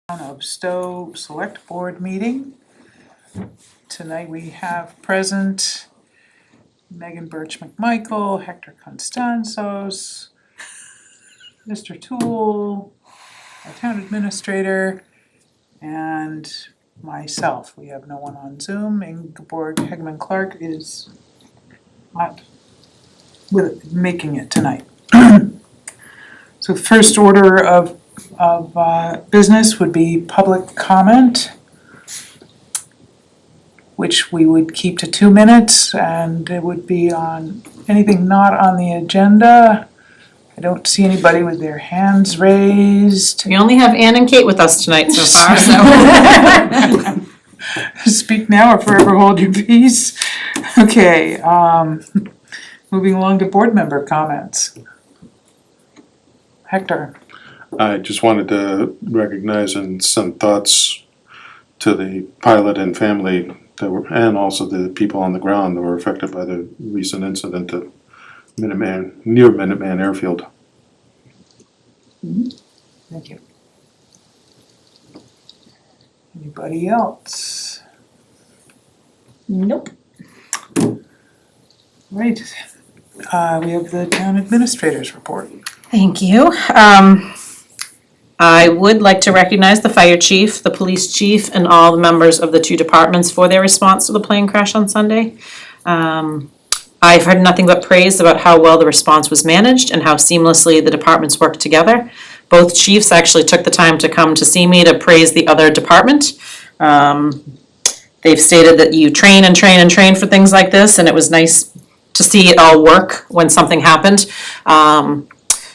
Of Stow Select Board meeting. Tonight we have present Megan Birch-McMichael, Hector Constanzos, Mr. Toole, our town administrator, and myself. We have no one on Zoom. Ingeborg Hegman-Clark is not making it tonight. So first order of business would be public comment, which we would keep to 2 minutes, and it would be on anything not on the agenda. I don't see anybody with their hands raised. We only have Ann and Kate with us tonight so far, so. Speak now or forever hold your peace. Okay, moving along to board member comments. Hector. I just wanted to recognize and send thoughts to the pilot and family that were, and also the people on the ground that were affected by the recent incident at near Minuteman Airfield. Thank you. Anybody else? Nope. Right. We have the town administrator's report. Thank you. I would like to recognize the fire chief, the police chief, and all the members of the two departments for their response to the plane crash on Sunday. I've heard nothing but praise about how well the response was managed and how seamlessly the departments worked together. Both chiefs actually took the time to come to see me to praise the other department. They've stated that you train and train and train for things like this, and it was nice to see it all work when something happened.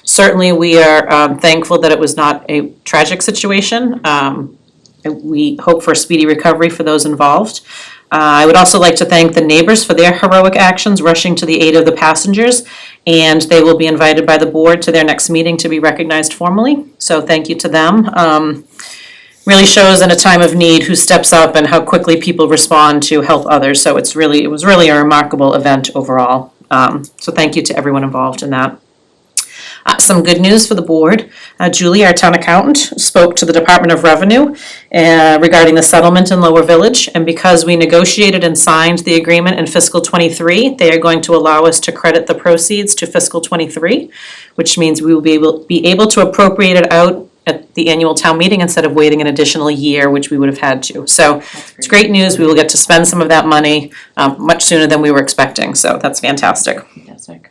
Certainly, we are thankful that it was not a tragic situation. We hope for a speedy recovery for those involved. I would also like to thank the neighbors for their heroic actions rushing to the aid of the passengers, and they will be invited by the board to their next meeting to be recognized formally. So thank you to them. Really shows in a time of need who steps up and how quickly people respond to help others. So it was really a remarkable event overall. So thank you to everyone involved in that. Some good news for the board. Julie, our town accountant, spoke to the Department of Revenue regarding the settlement in Lower Village. And because we negotiated and signed the agreement in fiscal '23, they are going to allow us to credit the proceeds to fiscal '23, which means we will be able to appropriate it out at the annual town meeting instead of waiting an additional year, which we would have had to. So it's great news. We will get to spend some of that money much sooner than we were expecting. So that's fantastic. Fantastic.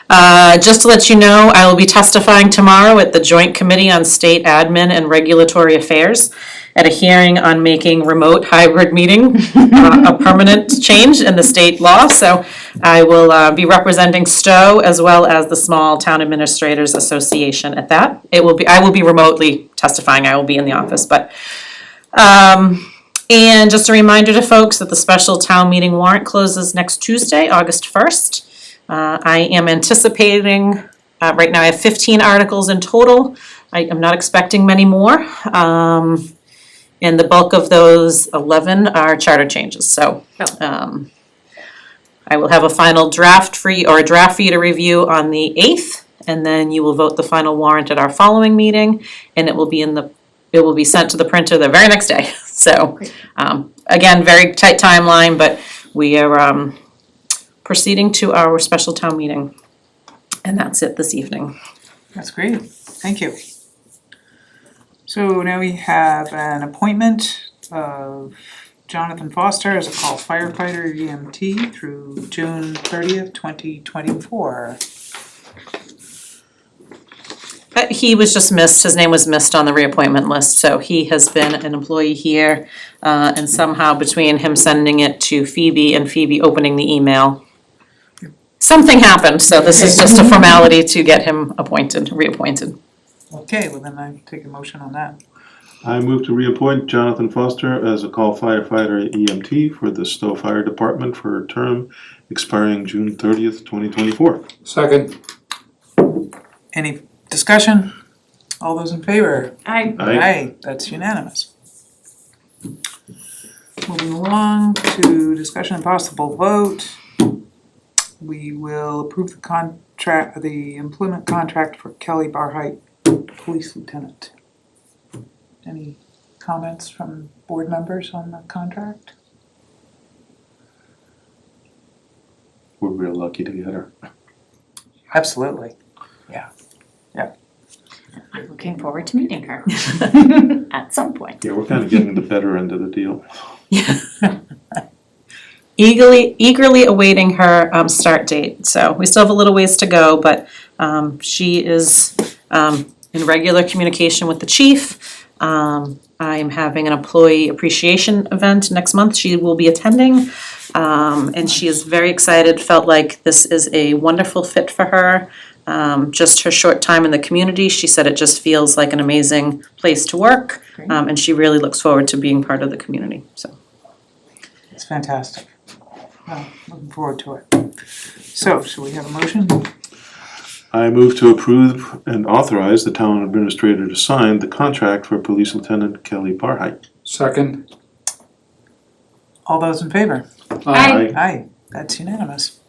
Just to let you know, I will be testifying tomorrow at the Joint Committee on State Admin and Regulatory Affairs at a hearing on making remote hybrid meeting a permanent change in the state law. So I will be representing Stow as well as the Small Town Administrators Association at that. I will be remotely testifying. I will be in the office, but and just a reminder to folks that the special town meeting warrant closes next Tuesday, August 1st. I am anticipating, right now I have 15 articles in total. I am not expecting many more. And the bulk of those 11 are charter changes. So I will have a final draft for you to review on the 8th, and then you will vote the final warrant at our following meeting, and it will be sent to the printer the very next day. So again, very tight timeline, but we are proceeding to our special town meeting. And that's it this evening. That's great. Thank you. So now we have an appointment of Jonathan Foster as a call firefighter EMT through June 30th, 2024. He was just missed. His name was missed on the reappointment list. So he has been an employee here. And somehow between him sending it to Phoebe and Phoebe opening the email, something happened. So this is just a formality to get him reappointed. Okay, well then I take a motion on that. I move to reappoint Jonathan Foster as a call firefighter EMT for the Stow Fire Department for a term expiring June 30th, 2024. Second. Any discussion? All those in favor? Aye. Aye, that's unanimous. Moving along to discussion and possible vote. We will approve the employment contract for Kellie Barhight, Police Lieutenant. Any comments from board members on the contract? We're real lucky to get her. Absolutely. I'm looking forward to meeting her at some point. Yeah, we're kind of getting the better end of the deal. Eagerly awaiting her start date. So we still have a little ways to go, but she is in regular communication with the chief. I am having an employee appreciation event next month. She will be attending. And she is very excited, felt like this is a wonderful fit for her. Just her short time in the community, she said it just feels like an amazing place to work. Great. And she really looks forward to being part of the community, so. It's fantastic. Well, looking forward to it. So, should we have a motion? I move to approve and authorize the town administrator to sign the contract for Police Lieutenant Kellie Barhight. Second. All those in favor? Aye. Aye, that's unanimous.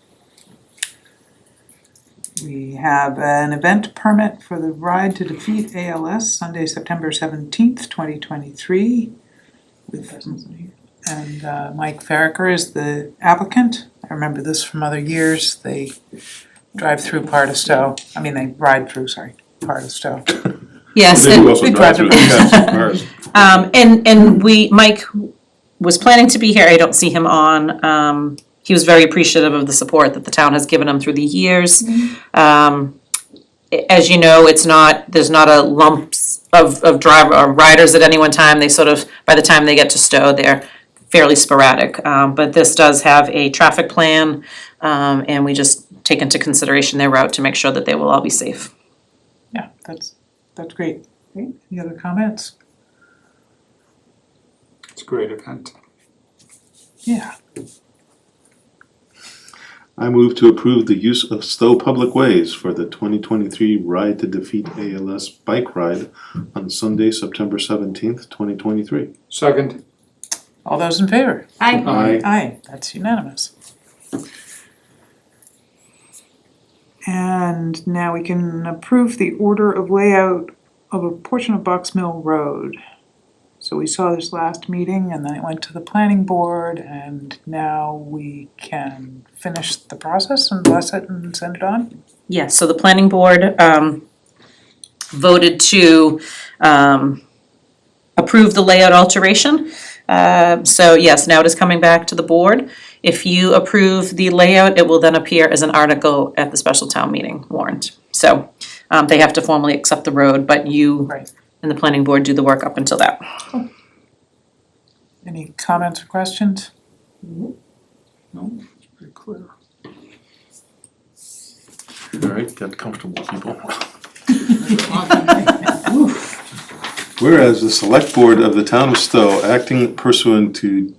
We have an event permit for the Ride to Defeat ALS, Sunday, September 17th, 2023. And Myke Farricker is the applicant. I remember this from other years. They drive through part of Stow. I mean, they ride through, part of Stow. Yes, They and, do also we drive drive through the cars. Mike was planning to be here, I don't see him on. He was very appreciative of the support that the town has given him through the years. As you know, there's not a lumps of riders at any one time. They sort of, by the time they get to Stow, they're fairly sporadic. But this does have a traffic plan, and we just take into consideration their route to make sure that they will all be safe. Yeah, that's great. Okay, any other comments? It's a great event. Yeah, I move to approve the use of Stow Public Ways for the 2023 Ride to Defeat ALS bike ride on Sunday, September 17th, 2023. Second. all those in favor? Aye. Aye. Aye, that's unanimous. And now we can approve the order of layout of a portion of Box Mill Road. So we saw this last meeting and then it went to the planning board and now we can finish the process and bless it and send it on? Yes, so the planning board voted to approve the layout alteration. So yes, now it is coming back to the board. If you approve the layout, it will then appear as an article at the special town meeting warrant. So they have to formally accept the road, but you Right. and the planning board do the work up until that. Any comments or questions? No, it's pretty clear. All right, get comfortable, people. Whereas the select board of the town of Stow, acting pursuant to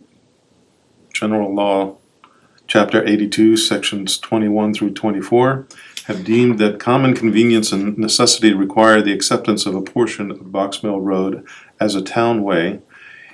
General Law, Chapter 82, Sections 21 through 24, have deemed that common convenience and necessity require the acceptance of a portion of Box Mill Road as a town way,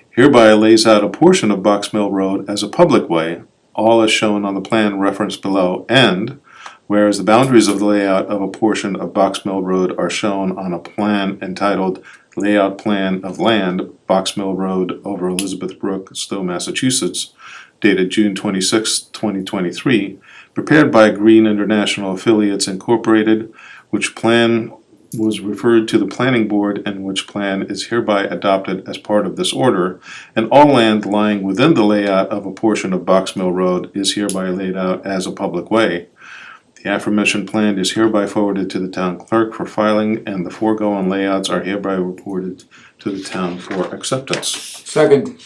hereby lays out a portion of Box Mill Road as a public way, all as shown on the plan referenced below, and whereas the boundaries of the layout of a portion of Box Mill Road are shown on a plan entitled Layout Plan of Land, Box Mill Road over Elizabeth Brook, Stow, Massachusetts, dated June 26, 2023, prepared by Green International Affiliates Incorporated, which plan was referred to the planning board and which plan is hereby adopted as part of this order, and all land lying within the layout of a portion of Box Mill Road is hereby laid out as a public way. The aforementioned plan is hereby forwarded to the town clerk for filing, and the foregoing layouts are hereby reported to the town for acceptance. Second.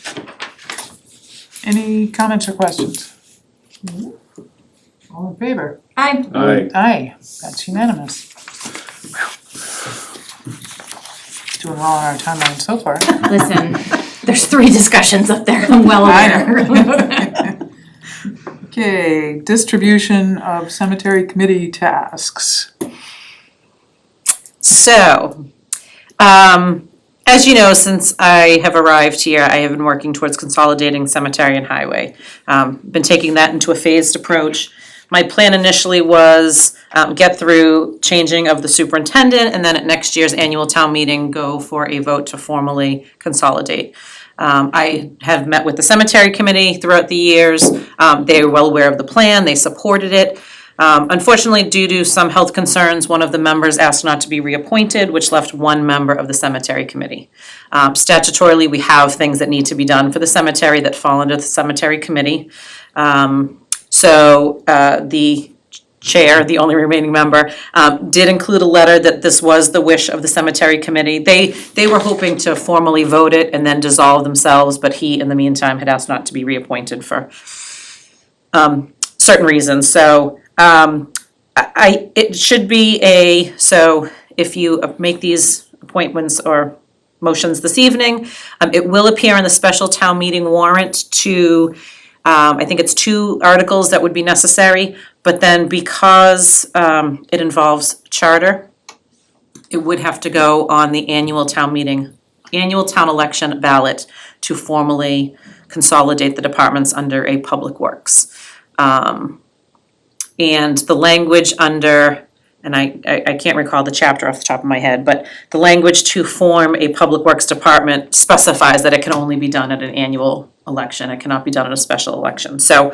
Any comments or questions? All in favor? Aye. Aye. Aye, that's unanimous. Doing well on our timeline so far. Listen, there's 3 discussions up there, I'm well aware. Okay, distribution of cemetery committee tasks. So, as you know, since I have arrived here, I have been working towards consolidating cemetery and highway. Been taking that into a phased approach. My plan initially was get through changing of the superintendent, and then at next year's annual town meeting, go for a vote to formally consolidate. I have met with the cemetery committee throughout the years. They were well aware of the plan, they supported it. Unfortunately, due to some health concerns, one of the members asked not to be reappointed, which left one member of the cemetery committee. Statutorily, we have things that need to be done for the cemetery that fall under the cemetery committee. So the chair, the only remaining member, did include a letter that this was the wish of the cemetery committee. They were hoping to formally vote it and then dissolve themselves, but he, in the meantime, had asked not to be reappointed for certain reasons. So it should be so if you make these appointments or motions this evening, it will appear in the special town meeting warrant to, I think it's 2 articles that would be necessary, but then because it involves charter, it would have to go on the annual town election ballot to formally consolidate the departments under a public works. And the language under, and I can't recall the chapter off the top of my head, but the language to form a public works department specifies that it can only be done at an annual election. It cannot be done at a special election. So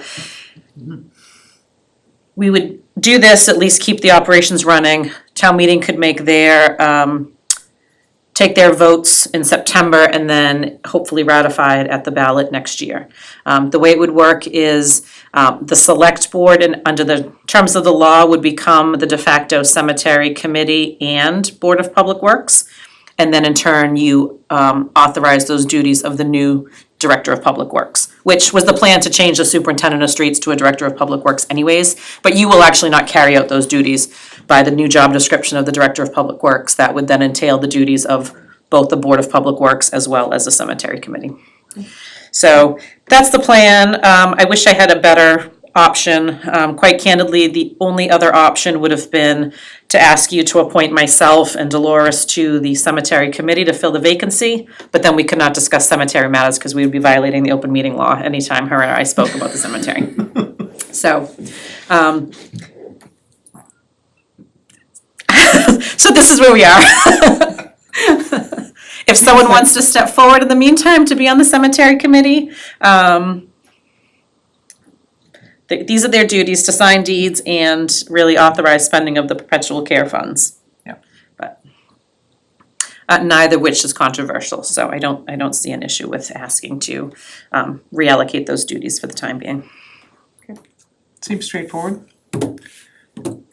we would do this, at least keep the operations running. Town meeting could make take their votes in September and then hopefully ratify it at the ballot next year. The way it would work is the select board, and under the terms of the law, would become the de facto cemetery committee and Board of Public Works. And then in turn, you authorize those duties of the new Director of Public Works, which was the plan to change the Superintendent of Streets to a Director of Public Works anyways, but you will actually not carry out those duties by the new job description of the Director of Public Works. That would then entail the duties of both the Board of Public Works as well as the Cemetery Committee. So that's the plan. I wish I had a better option. Quite candidly, the only other option would have been to ask you to appoint myself and Dolores to the cemetery committee to fill the vacancy, but then we could not discuss cemetery matters because we would be violating the open meeting law anytime her and I spoke about the cemetery. So, so this is where we are. If someone wants to step forward in the meantime to be on the cemetery committee, these are their duties: to sign deeds and really authorize spending of the perpetual care funds. Yeah. But neither which is controversial, so I don't see an issue with asking to reallocate those duties for the time being. Seems straightforward.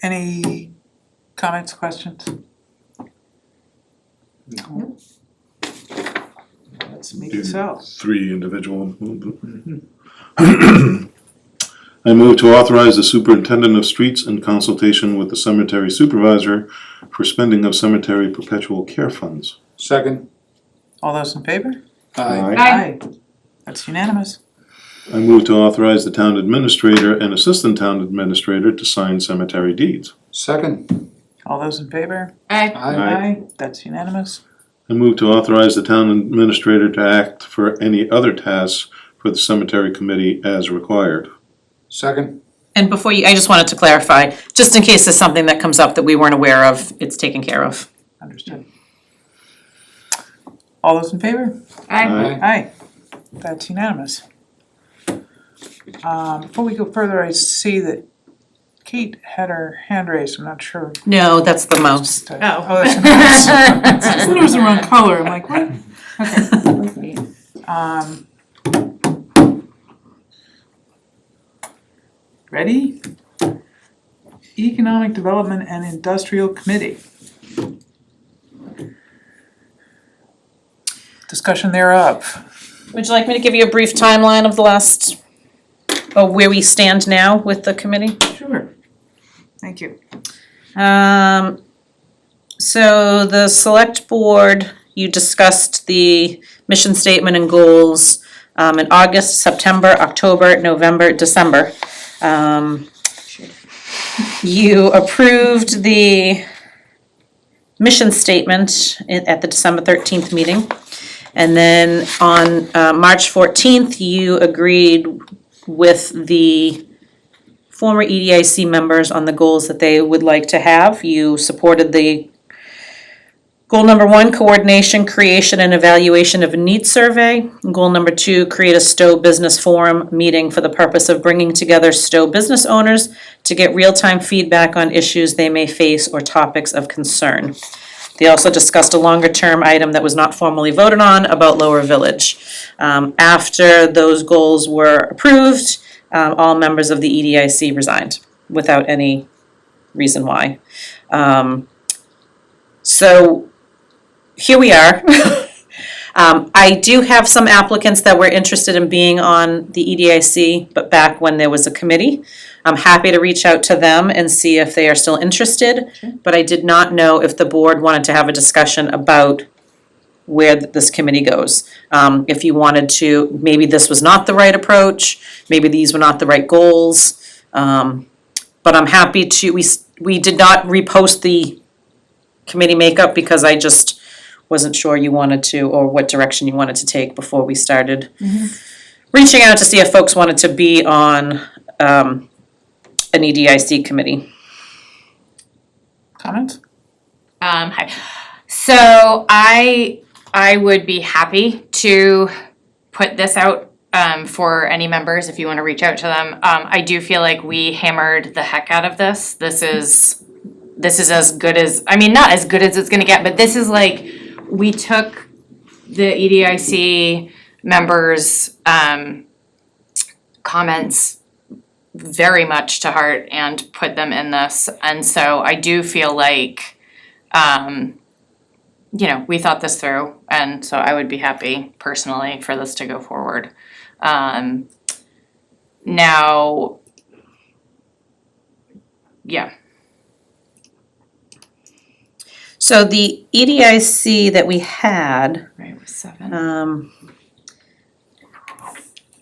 Any comments, questions? No. Let's make it so. 3 individual. I move to authorize the superintendent of streets in consultation with the cemetery supervisor for spending of cemetery perpetual care funds. Second. All those in favor? Aye. Aye. That's unanimous. I move to authorize the town administrator and assistant town administrator to sign cemetery deeds. Second. All those in favor? Aye. Aye. That's unanimous. I move to authorize the town administrator to act for any other tasks for the cemetery committee as required. Second. And before I just wanted to clarify, just in case there's something that comes up that we weren't aware of, it's taken care of. Understood. All those in favor? Aye. Aye. That's unanimous. Before we go further, I see that Kate had her hand raised. I'm not sure. No, that's the mouse. Oh, that's the mouse. I thought it was the wrong color. I'm like, what? Okay. Ready? Economic Development and Industrial Committee. Discussion thereof. Would you like me to give you a brief timeline of the last, where we stand now with the committee? Sure. Thank you. So the select board, you discussed the mission statement and goals in August, September, October, November, December. You approved the mission statement at the December 13th meeting. And then on March 14th, you agreed with the former EDIC members on the goals that they would like to have. You supported the goal number 1, coordination, creation, and evaluation of a needs survey. Goal number 2, create a Stow Business Forum meeting for the purpose of bringing together Stow business owners to get real-time feedback on issues they may face or topics of concern. They also discussed a longer-term item that was not formally voted on about Lower Village. After those goals were approved, all members of the EDIC resigned without any reason why. So here we are. I do have some applicants that were interested in being on the EDIC, but back when there was a committee. I'm happy to reach out to them and see if they are still interested, but I did not know if the board wanted to have a discussion about where this committee goes. If you wanted to, maybe this was not the right approach, maybe these were not the right goals. But I'm happy to, we did not repost the committee makeup because I just wasn't sure you wanted to, or what direction you wanted to take before we started reaching out to see if folks wanted to be on an EDIC committee. Comments? Hi. So I would be happy to put this out for any members if you want to reach out to them. I do feel like we hammered the heck out of this. This is as good as, I mean, not as good as it's gonna get, but this is like, we took the EDIC members' comments very much to heart and put them in this. And so I do feel like, we thought this through, and so I would be happy personally for this to go forward. Now, yeah. So the EDIC that we had, Right, with 7.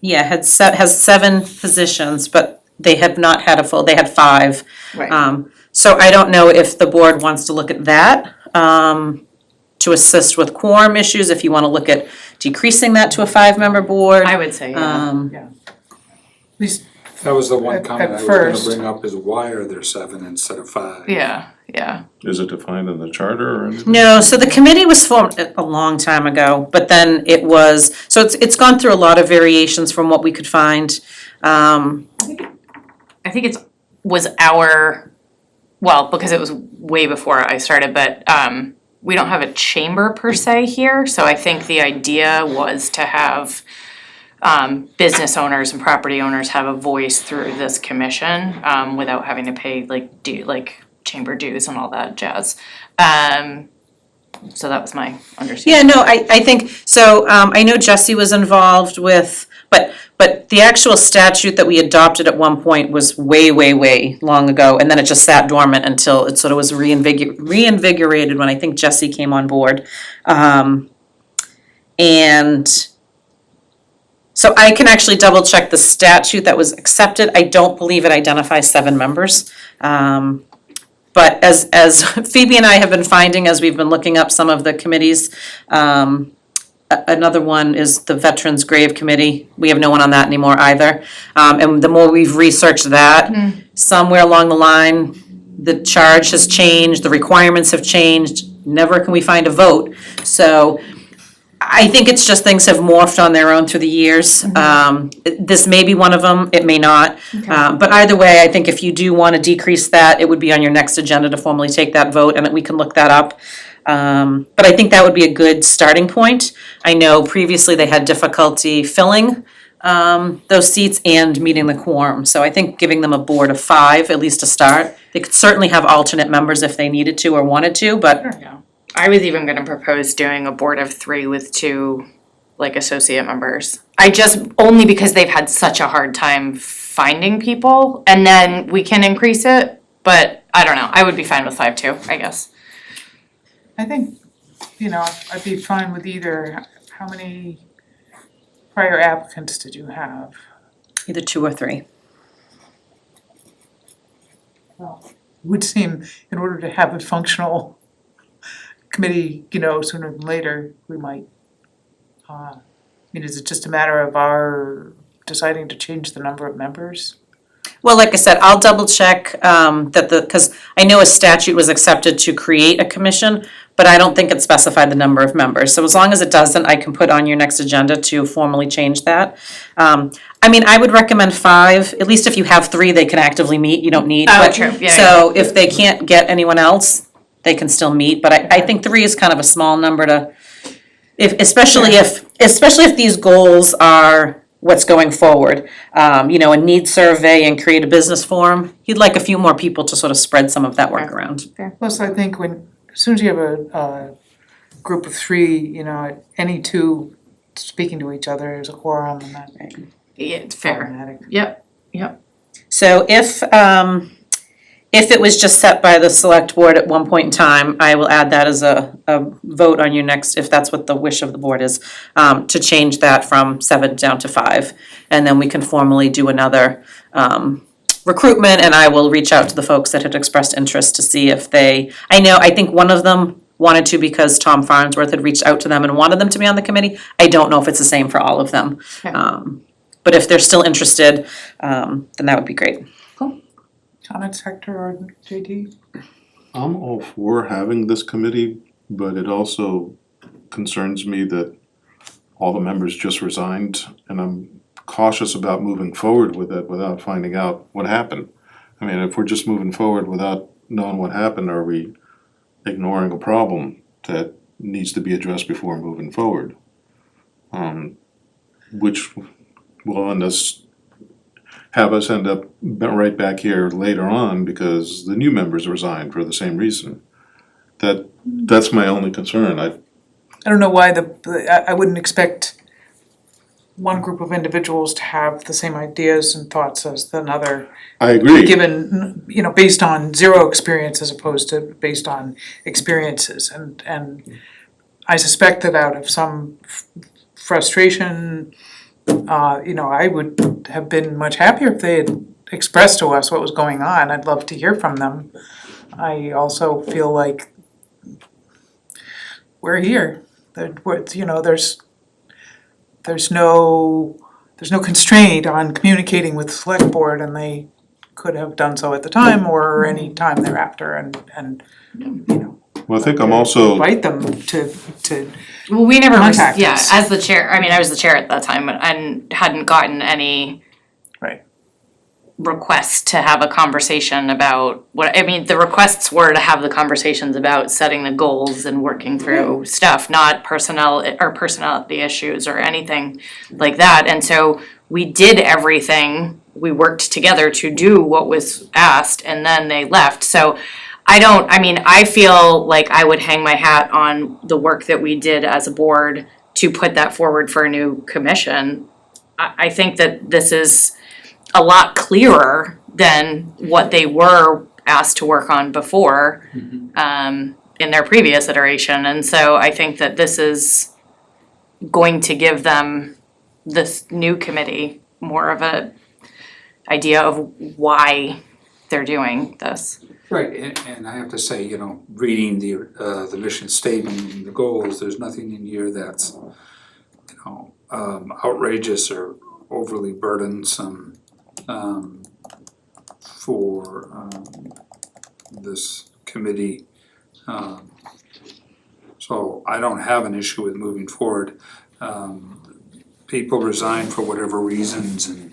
has 7 positions, but they have not had they had 5. Right. So I don't know if the board wants to look at that, to assist with quorum issues, if you wanna look at decreasing that to a 5-member board. I would say, yeah. At least, That was the one At comment I was first. gonna bring up, is why are there 7 instead of 5? Yeah. Is it defined in the charter or anything? No, so the committee was formed a long time ago, but then it was, so it's gone through a lot of variations from what we could find. I think was our, well, because it was way before I started, but we don't have a chamber per se here, so I think the idea was to have business owners and property owners have a voice through this commission without having to pay chamber dues and all that jazz. So that was my understanding. Yeah, no, I think, so, I know Jesse was involved with, but the actual statute that we adopted at one point was way, way, way long ago, and then it just sat dormant until it sort of was reinvigorated when I think Jesse came on board. And so I can actually double check the statute that was accepted. I don't believe it identifies 7 members. But as Phoebe and I have been finding as we've been looking up some of the committees, another one is the Veterans Grave Committee. We have no one on that anymore either. And the more we've researched that, somewhere along the line, the charge has changed, the requirements have changed. Never can we find a vote. So I think it's just things have morphed on their own through the years. This may be one of them, it may not. But either way, I think if you do want to decrease that, it would be on your next agenda to formally take that vote, and that we can look that up. But I think that would be a good starting point. I know previously they had difficulty filling those seats and meeting the quorum. So I think giving them a board of 5, at least to start. They could certainly have alternate members if they needed to or wanted to, but Yeah. I was even gonna propose doing a board of 3 with 2 associate members. Only because they've had such a hard time finding people, and then we can increase it, but I don't know, I would be fine with 5 too, I guess. I think, I'd be fine with either. How many prior applicants did you have? either 2 or 3. Well, it would seem in order to have a functional committee, sooner than later, we might, is it just a matter of our deciding to change the number of members? Well, like I said, I'll double check because I know a statute was accepted to create a commission, but I don't think it specified the number of members. So as long as it doesn't, I can put on your next agenda to formally change that. I mean, I would recommend 5, at least if you have 3, they can actively meet, you don't need. Oh, but- true. Yeah, So if they can't get anyone else, they can still meet, but I think 3 is kind of a small number to, especially if these goals are what's going forward. A needs survey and create a business forum, you'd like a few more people to sort of spread some of that work around. Plus, I think as soon as you have a group of 3, any 2 speaking to each other is a quorum, and that's Yeah, it's fair. automatic. Yep. So if it was just set by the select board at one point in time, I will add that as a vote on your next, if that's what the wish of the board is, to change that from 7 down to 5. And then we can formally do another recruitment, and I will reach out to the folks that had expressed interest to see if I think one of them wanted to because Tom Farnsworth had reached out to them and wanted them to be on the committee. I don't know if it's the same for all of them. But if they're still interested, then that would be great. Comments, Hector or JD? I'm all for having this committee, but it also concerns me that all the members just resigned, and I'm cautious about moving forward with it without finding out what happened. I mean, if we're just moving forward without knowing what happened, are we ignoring a problem that needs to be addressed before moving forward? Which will have us end up right back here later on because the new members resigned for the same reason. That's my only concern. I don't know why I wouldn't expect one group of individuals to have the same ideas and thoughts as another. I agree. Given, based on 0 experience as opposed to based on experiences. And I suspect that out of some frustration, I would have been much happier if they had expressed to us what was going on. I'd love to hear from them. I also feel like we're here. There's no constraint on communicating with the select board, and they could have done so at the time or any time thereafter, and Well, I think I'm also, invite them to Well, we never, Contact yeah, us. as the chair, I was the chair at that time and hadn't gotten any Right. requests to have a conversation about the requests were to have the conversations about setting the goals and working through stuff, not personality issues or anything like that. And so we did everything, we worked together to do what was asked, and then they left. So I feel like I would hang my hat on the work that we did as a board to put that forward for a new commission. I think that this is a lot clearer than what they were asked to work on before, in their previous iteration. And so I think that this is going to give them, this new committee, more of a idea of why they're doing this. Right, and I have to say, reading the mission statement and the goals, there's nothing in here that's, outrageous or overly burdensome for this committee. So I don't have an issue with moving forward. People resign for whatever reasons, and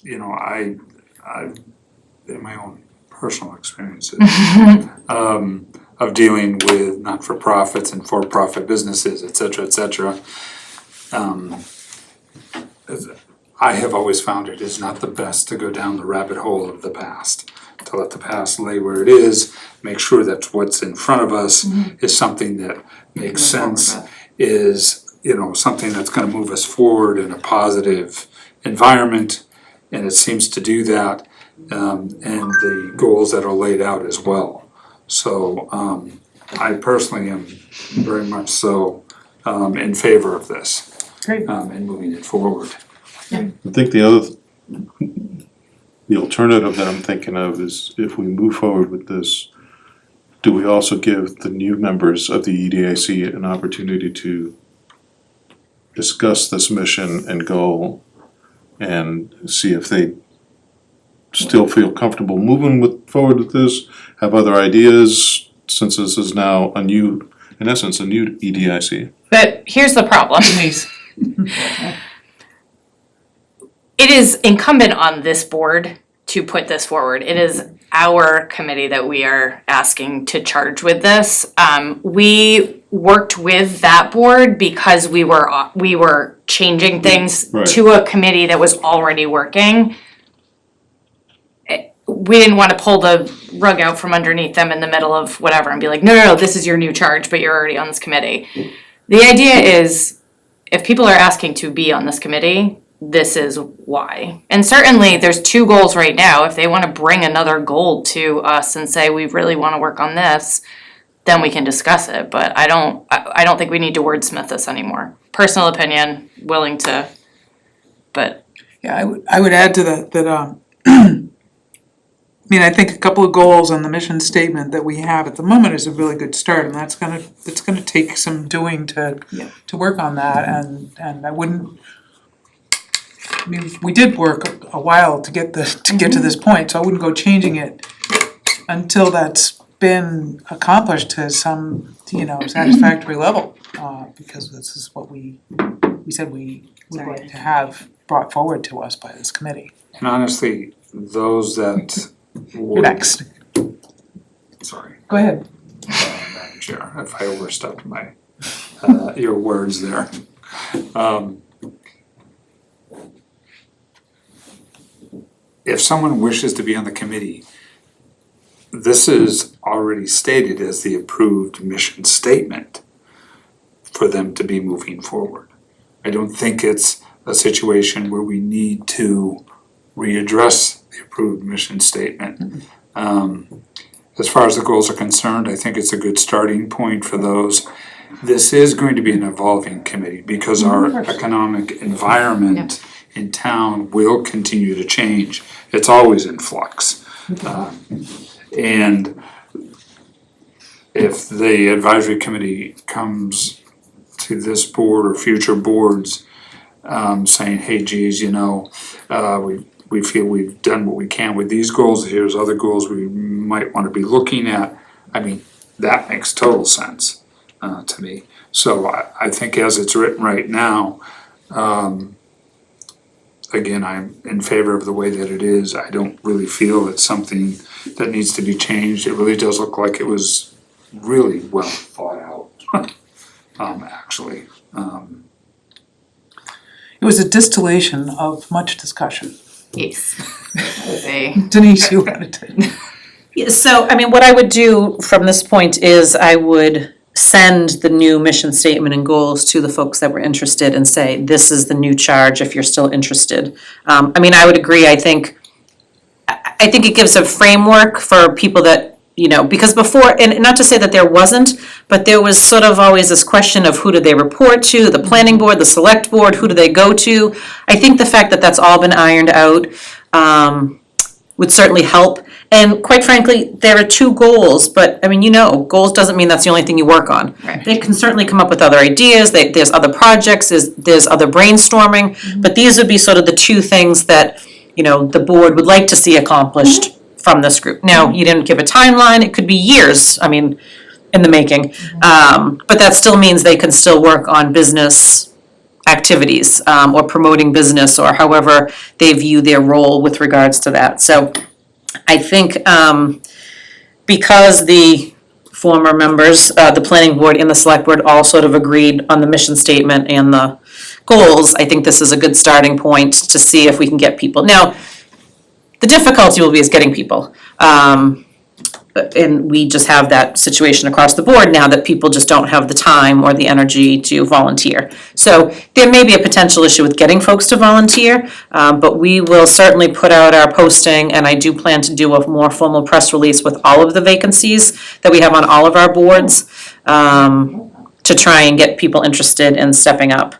I in my own personal experiences of dealing with not-for-profits and for-profit businesses, et cetera, I have always found it is not the best to go down the rabbit hole of the past, to let the past lay where it is, make sure that what's in front of us is something that makes sense, is something that's going to move us forward in a positive environment, and it seems to do that. And the goals that are laid out as well. So I personally am very much so in favor of this. Great. And moving it forward. I think the alternative that I'm thinking of is if we move forward with this, do we also give the new members of the EDIC an opportunity to discuss this mission and goal and see if they still feel comfortable moving forward with this, have other ideas, since this is now a new, in essence, a new EDIC. But here's the problem. Denise, It is incumbent on this board to put this forward. It is our committee that we are asking to charge with this. We worked with that board because we were changing things Right. to a committee that was already working. We didn't want to pull the rug out from underneath them in the middle of whatever and be like, no, this is your new charge, but you're already on this committee. The idea is, if people are asking to be on this committee, this is why. And certainly, there's 2 goals right now. If they want to bring another goal to us and say, we really want to work on this, then we can discuss it. But I don't think we need to wordsmith this anymore. Personal opinion, willing to, but. yeah, I would add to that, I mean, I think a couple of goals on the mission statement that we have at the moment is a really good start, and it's gonna take some doing to work on that, and I wouldn't, I mean, we did work a while to get to this point, so I wouldn't go changing it until that's been accomplished to some, satisfactory level, because this is what we said we would like to have brought forward to us by this committee. And honestly, those that You're would, next. sorry, Go ahead. Madam Chair, if I overstepped my, your words there. If someone wishes to be on the committee, this is already stated as the approved mission statement for them to be moving forward. I don't think it's a situation where we need to readdress the approved mission statement. As far as the goals are concerned, I think it's a good starting point for those. This is going to be an evolving committee because our economic environment in town will continue to change. It's always in flux. And if the advisory committee comes to this board or future boards saying, hey, geez, we feel we've done what we can with these goals, here's other goals we might want to be looking at. I mean, that makes total sense to me. So I think as it's written right now, again, I'm in favor of the way that it is. I don't really feel it's something that needs to be changed. It really does look like it was really well thought out, actually. It was a distillation of much discussion. Yes. Denise, you wanted to. Yeah, so, I mean, what I would do from this point is I would send the new mission statement and goals to the folks that were interested and say, this is the new charge if you're still interested. I mean, I would agree, I think it gives a framework for people that, because before, and not to say that there wasn't, but there was sort of always this question of who do they report to, the planning board, the select board, who do they go to? I think the fact that that's all been ironed out would certainly help. And quite frankly, there are 2 goals, but I mean, goals doesn't mean that's the only thing you work on. Right. They can certainly come up with other ideas, there's other projects, there's other brainstorming, but these would be sort of the 2 things that, the board would like to see accomplished from this group. Now, you didn't give a timeline, it could be years, I mean, in the making, but that still means they can still work on business activities, or promoting business, or however they view their role with regards to that. So I think because the former members, the planning board and the select board all sort of agreed on the mission statement and the goals, I think this is a good starting point to see if we can get people. Now, the difficulty will be is getting people. And we just have that situation across the board now that people just don't have the time or the energy to volunteer. So there may be a potential issue with getting folks to volunteer, but we will certainly put out our posting, and I do plan to do a more formal press release with all of the vacancies that we have on all of our boards, to try and get people interested in stepping up.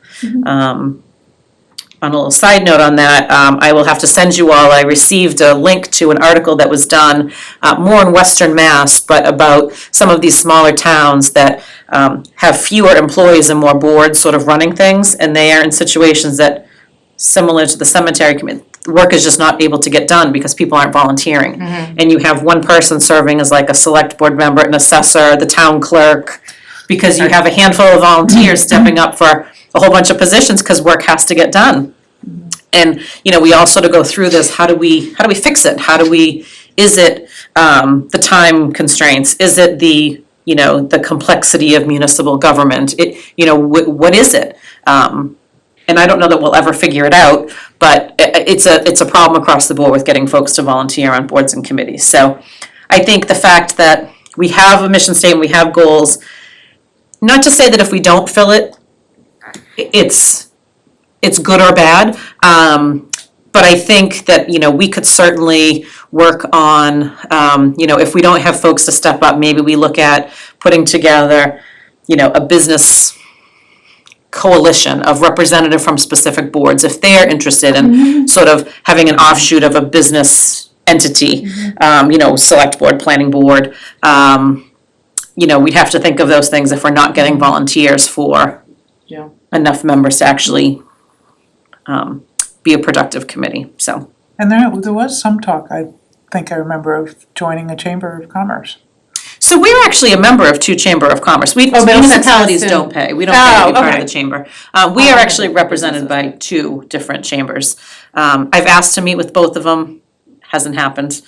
On a little side note on that, I will have to send you all, I received a link to an article that was done more in Western Mass, but about some of these smaller towns that have fewer employees and more boards sort of running things, and they are in situations that, similar to the cemetery work is just not able to get done because people aren't volunteering. And you have one person serving as like a select board member, an assessor, the town clerk, because you have a handful of volunteers stepping up for a whole bunch of positions, because work has to get done. And, you know, we all sort of go through this, how do we fix it? Is it the time constraints? Is it the, you know, the complexity of municipal government? What is it? And I don't know that we'll ever figure it out, but it's a problem across the board with getting folks to volunteer on boards and committees. So I think the fact that we have a mission statement, we have goals, not to say that if we don't fill it, it's good or bad. But I think that, you know, we could certainly work on, you know, if we don't have folks to step up, maybe we look at putting together, you know, a business coalition of representative from specific boards, if they're interested in sort of having an offshoot of a business entity, you know, select board, planning board. You know, we'd have to think of those things if we're not getting volunteers for enough members to actually be a productive committee, so. And there was some talk, I think I remember, of joining a Chamber of Commerce. So we're actually a member of two Chamber of Commerce. Municipalities don't pay, we don't pay to be part of the chamber. We are actually represented by two different chambers. I've asked to meet with both of them, hasn't happened.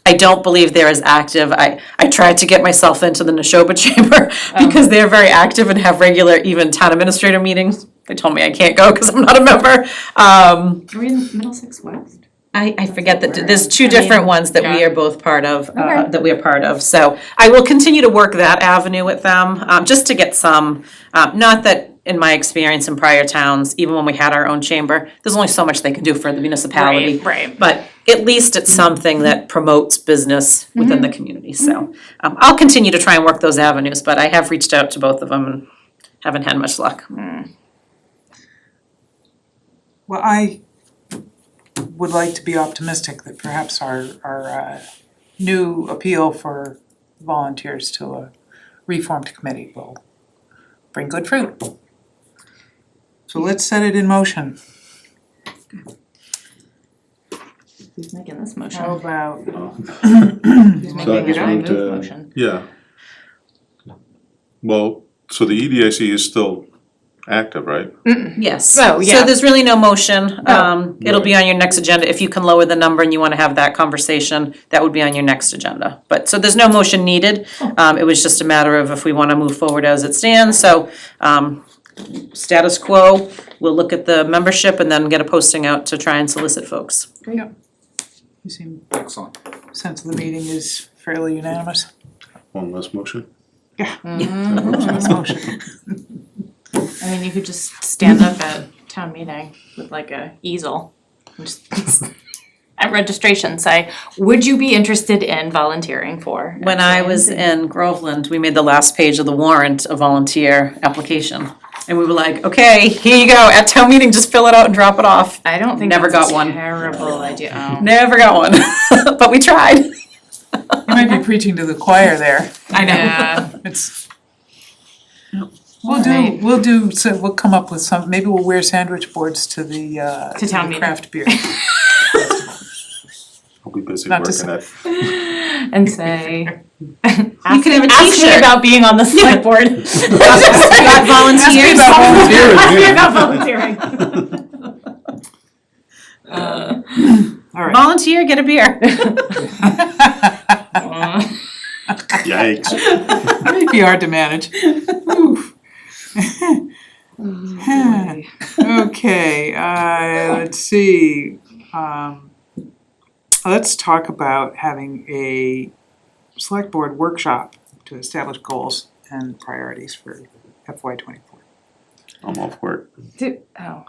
I don't believe they're as active. I tried to get myself into the Neshoba Chamber because they're very active and have regular even town administrator meetings. They told me I can't go because I'm not a member. Are we in Middlesex West? I forget that there's two different ones that we are both part of, that we are part of. So I will continue to work that avenue with them, just to get some, not that in my experience in prior towns, even when we had our own chamber, there's only so much they can do for the municipality. Right. But at least it's something that promotes business within the community. So I'll continue to try and work those avenues, but I have reached out to both of them and haven't had much luck. Well, I would like to be optimistic that perhaps our new appeal for volunteers to a reformed committee will bring good fruit. So let's set it in motion. Who's making this motion? How about, Who's So I making just it? I wanted move to- motion. Yeah. Well, so the EDIC is still active, right? Yes. Oh, yeah. So there's really no motion. It'll be Right. on your next agenda. If you can lower the number and you wanna have that conversation, that would be on your next agenda. But, so there's no motion needed. It was just a matter of if we wanna move forward as it stands. So, status quo, we'll look at the membership and then get a posting out to try and solicit folks. you seem, Excellent. sense of the meeting is fairly unanimous? One less motion? This motion. I mean, you could just stand up at town meeting with like a easel and just at registration say, would you be interested in volunteering for? When X, I Y, was and Z?" in Groveland, we made the last page of the warrant a volunteer application. And we were like, okay, here you go, at town meeting, just fill it out and drop it off. I don't think Never that's got a one. terrible idea. Oh. Never got one, but we tried. You might be preaching to the choir there. I know. Yeah. It's, Alright. so we'll come up with some, maybe we'll wear sandwich boards to the To town the meeting. craft beer. I'll be busy Not to working say- it. And say, You could have a ask me t-shirt. about being on the select board. Got volunteers. Ask me about volunteering. All right. Volunteer, get a beer. Yikes. Might be hard to manage. Oof. Okay, let's see. Let's talk about having a select board workshop to establish goals and priorities for FY '24. I'm all for it. Oh.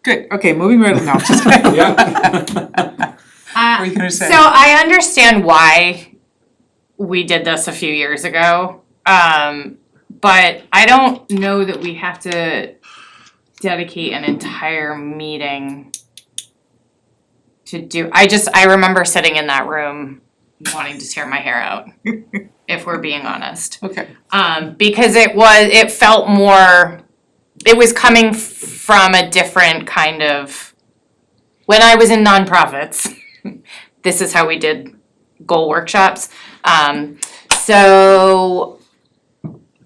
Good, okay, moving right along. No, just kidding. Yeah. What are you gonna say? So I understand why we did this a few years ago, but I don't know that we have to dedicate an entire meeting to do. I remember sitting in that room wanting to tear my hair out, if we're being honest. Okay, Because it felt more it was coming from a different kind of, when I was in nonprofits, this is how we did goal workshops. So,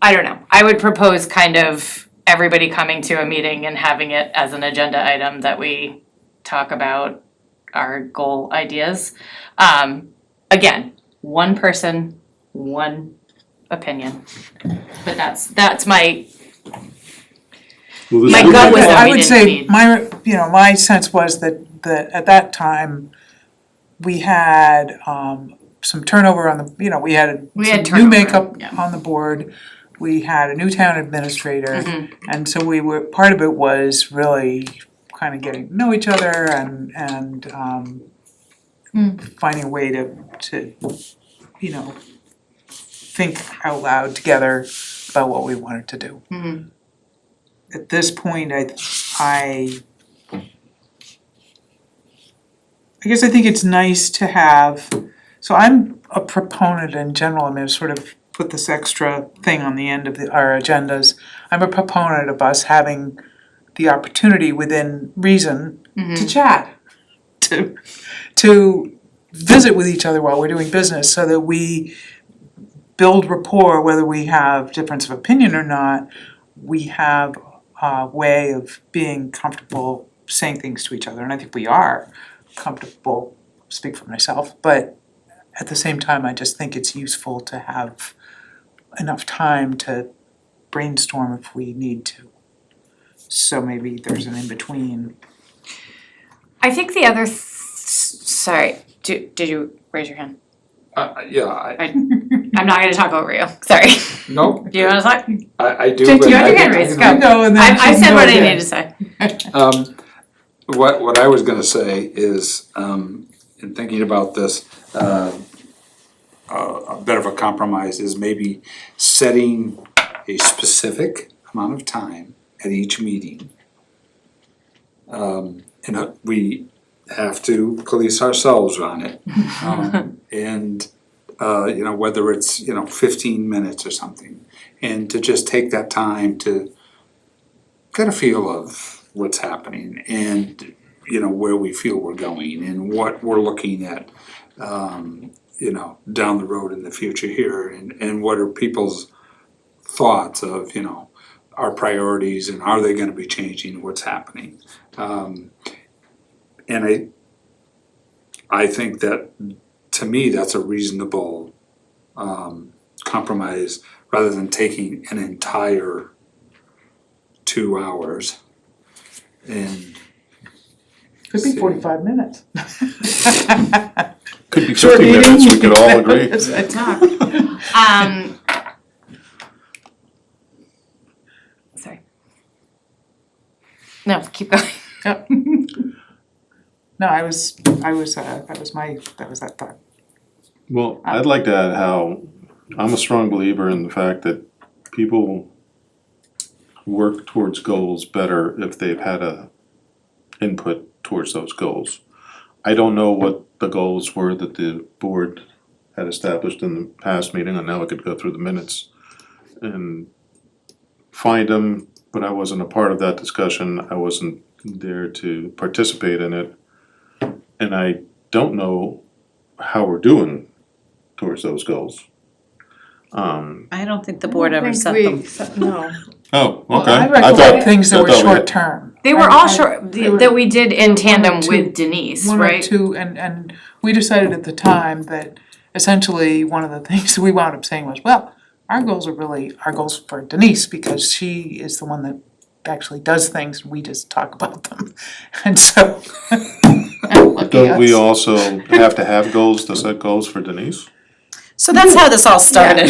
I don't know, I would propose kind of everybody coming to a meeting and having it as an agenda item that we talk about our goal ideas. Again, one person, one opinion. But that's my My gut was that I we would didn't say, need. my sense was that at that time, we had, some turnover on the, we had We had some new turnover, makeup yeah. on the board. We had a new town administrator, Mm-hmm. and so part of it was really kind of getting to know each other and finding a way to think out loud together about what we wanted to do. Mhm. At this point, I guess I think it's nice to have, so I'm a proponent in general, I'm gonna sort of put this extra thing on the end of our agendas. I'm a proponent of us having the opportunity within reason to chat, to visit with each other while we're doing business, so that we build rapport, whether we have difference of opinion or not. We have a way of being comfortable saying things to each other, and I think we are comfortable, speak for myself, but at the same time, I just think it's useful to have enough time to brainstorm if we need to. So maybe there's an in-between. I think the other, sorry, did you raise your hand? Yeah, I'm not gonna talk over you, sorry. nope, Do you wanna talk? I do, Do but you have your I- hand raised? You go, and then I she said can what go I again. needed to say. What I was gonna say is, in thinking about this, a bit of a compromise is maybe setting a specific amount of time at each meeting. We have to police ourselves on it. And, whether it's, 15 minutes or something. And to just take that time to get a feel of what's happening and, where we feel we're going and what we're looking at, down the road in the future here and what are people's thoughts of, our priorities and are they gonna be changing, what's happening. And I think that, to me, that's a reasonable compromise rather than taking an entire 2 hours and Could be 45 minutes. Could be Short 50 minutes, meeting. we could all agree. Sorry. No, keep going. No, that was that thought. Well, I'd like to add how I'm a strong believer in the fact that people work towards goals better if they've had a input towards those goals. I don't know what the goals were that the board had established in the past meeting, and now I could go through the minutes and find them, but I wasn't a part of that discussion. I wasn't there to participate in it. And I don't know how we're doing towards those goals. I don't think the board ever set them. No. Oh, okay. I recollect things that were I thought we- short term. They were all short, they were that we did in tandem two. with Denise, One or right? two, and we decided at the time that essentially one of the things we wound up saying was, well, our goals are really our goals for Denise, because she is the one that actually does things, and we just talk about them. And so. Don't we also have to have goals to set goals for Denise? So that's how this all started.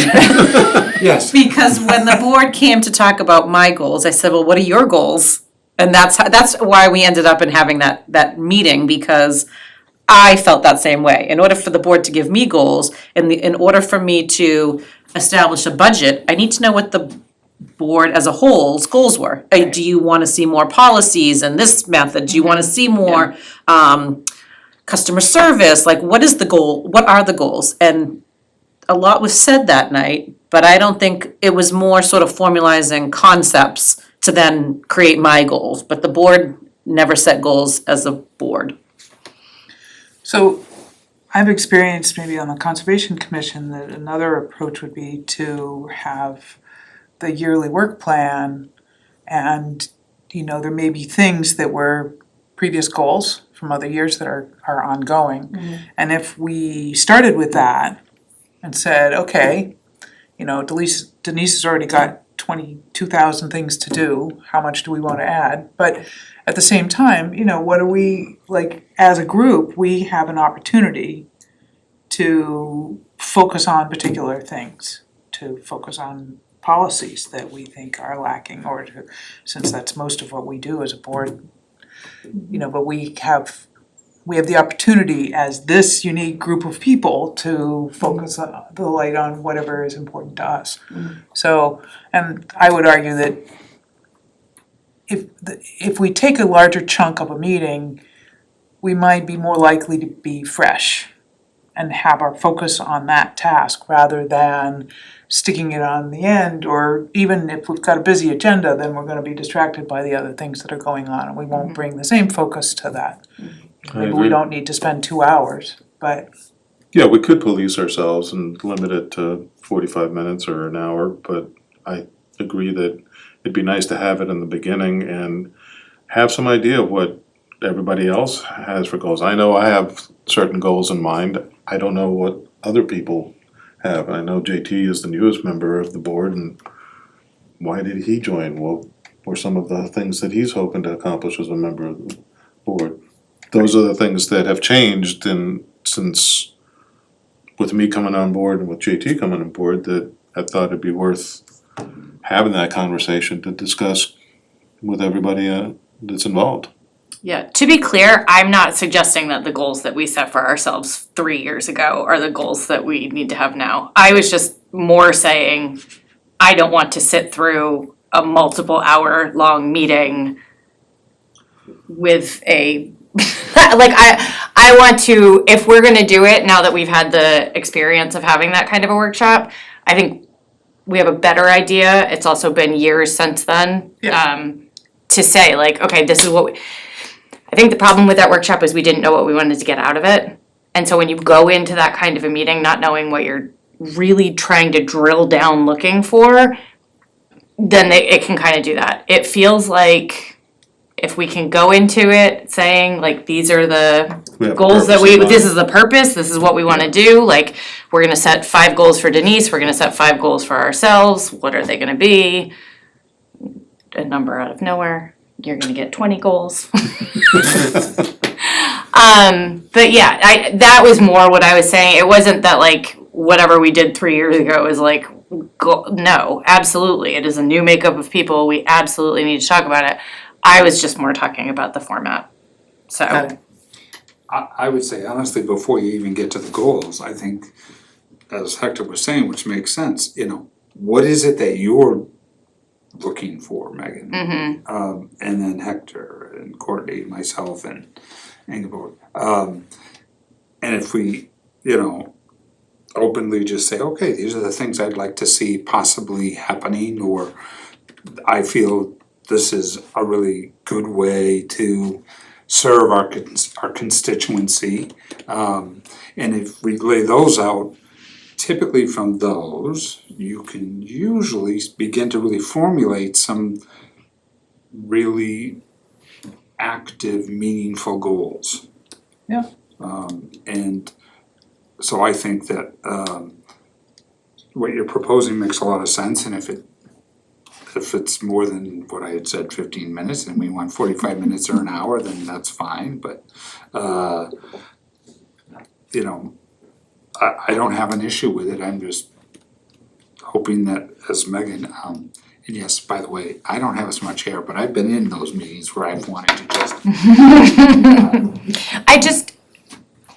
yes, Because when the board came to talk about my goals, I said, well, what are your goals? And that's why we ended up in having that meeting, because I felt that same way. In order for the board to give me goals, in order for me to establish a budget, I need to know what the board as a whole's goals were. Do you wanna see more policies in this method? Do you wanna see more customer service? Like, what is the goal? What are the goals? And a lot was said that night, but I don't think it was more sort of formalizing concepts to then create my goals, but the board never set goals as a board. So I've experienced maybe on the Conservation Commission that another approach would be to have the yearly work plan, and, you know, there may be things that were previous goals from other years that are ongoing. And if we started with that and said, okay, you know, Denise has already got 22,000 things to do, how much do we want to add? But at the same time, you know, what are we, like, as a group, we have an opportunity to focus on particular things, to focus on policies that we think are lacking, or to, since that's most of what we do as a board, you know, but we have the opportunity as this unique group of people to focus the light on whatever is important to us. So, and I would argue that if we take a larger chunk of a meeting, we might be more likely to be fresh and have our focus on that task rather than sticking it on the end, or even if we've got a busy agenda, then we're gonna be distracted by the other things that are going on, and we won't bring the same focus to that. Maybe we don't need to spend 2 hours, but Yeah, we could police ourselves and limit it to 45 minutes or an hour, but I agree that it'd be nice to have it in the beginning and have some idea of what everybody else has for goals. I know I have certain goals in mind. I don't know what other people have. I know JT is the newest member of the board, and why did he join? What were some of the things that he's hoping to accomplish as a member of the board? Those are the things that have changed since with me coming on board and with JT coming on board, that I thought it'd be worth having that conversation to discuss with everybody that's involved. Yeah, to be clear, I'm not suggesting that the goals that we set for ourselves 3 years ago are the goals that we need to have now. I was just more saying, I don't want to sit through a multiple hour long meeting with a, like, I want to, if we're gonna do it, now that we've had the experience of having that kind of a workshop, I think we have a better idea. It's also been years since then. Yeah. To say like, okay, this is what I think the problem with that workshop is we didn't know what we wanted to get out of it. And so when you go into that kind of a meeting, not knowing what you're really trying to drill down looking for, then it can kind of do that. It feels like if we can go into it saying like, these are the We have a goals that purpose in mind. this is the purpose, this is what we wanna do, like, we're gonna set 5 goals for Denise, we're gonna set 5 goals for ourselves, what are they gonna be? A number out of nowhere, you're gonna get 20 goals. But yeah, that was more what I was saying, it wasn't that like, whatever we did 3 years ago was like, no, absolutely, it is a new makeup of people, we absolutely need to talk about it. I was just more talking about the format, so. Got it. I would say honestly, before you even get to the goals, I think, as Hector was saying, which makes sense, you know, what is it that you're looking for, Megan? And then Hector and Courtney, myself and Ingeborg. And if we, you know, openly just say, okay, these are the things I'd like to see possibly happening, or I feel this is a really good way to serve our constituency. And if we lay those out, typically from those, you can usually begin to really formulate some really active, meaningful goals. Yeah. And so I think that what you're proposing makes a lot of sense, and if it's more than what I had said, 15 minutes, and we want 45 minutes or an hour, then that's fine, but you know, I don't have an issue with it, I'm just hoping that as Megan, and yes, by the way, I don't have as much hair, but I've been in those meetings where I've wanted to just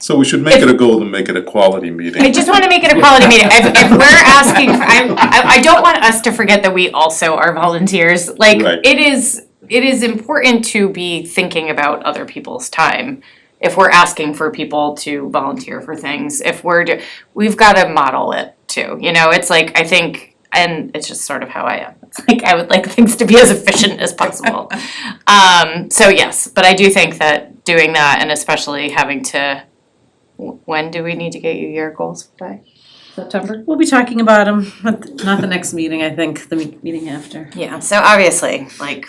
So we should make it a goal to make it a quality meeting. I just wanna make it a quality meeting, if we're asking, I don't want us to forget that we also are volunteers, like, Right. it is important to be thinking about other people's time. If we're asking for people to volunteer for things, we've gotta model it too, you know, it's like, I think and it's just sort of how I am. It's like I would like things to be as efficient as possible. So yes, but I do think that doing that, and especially having to, when do we need to get you your goals by? September? We'll be talking about them, not the next meeting, I think, the meeting after. Yeah, so obviously, like,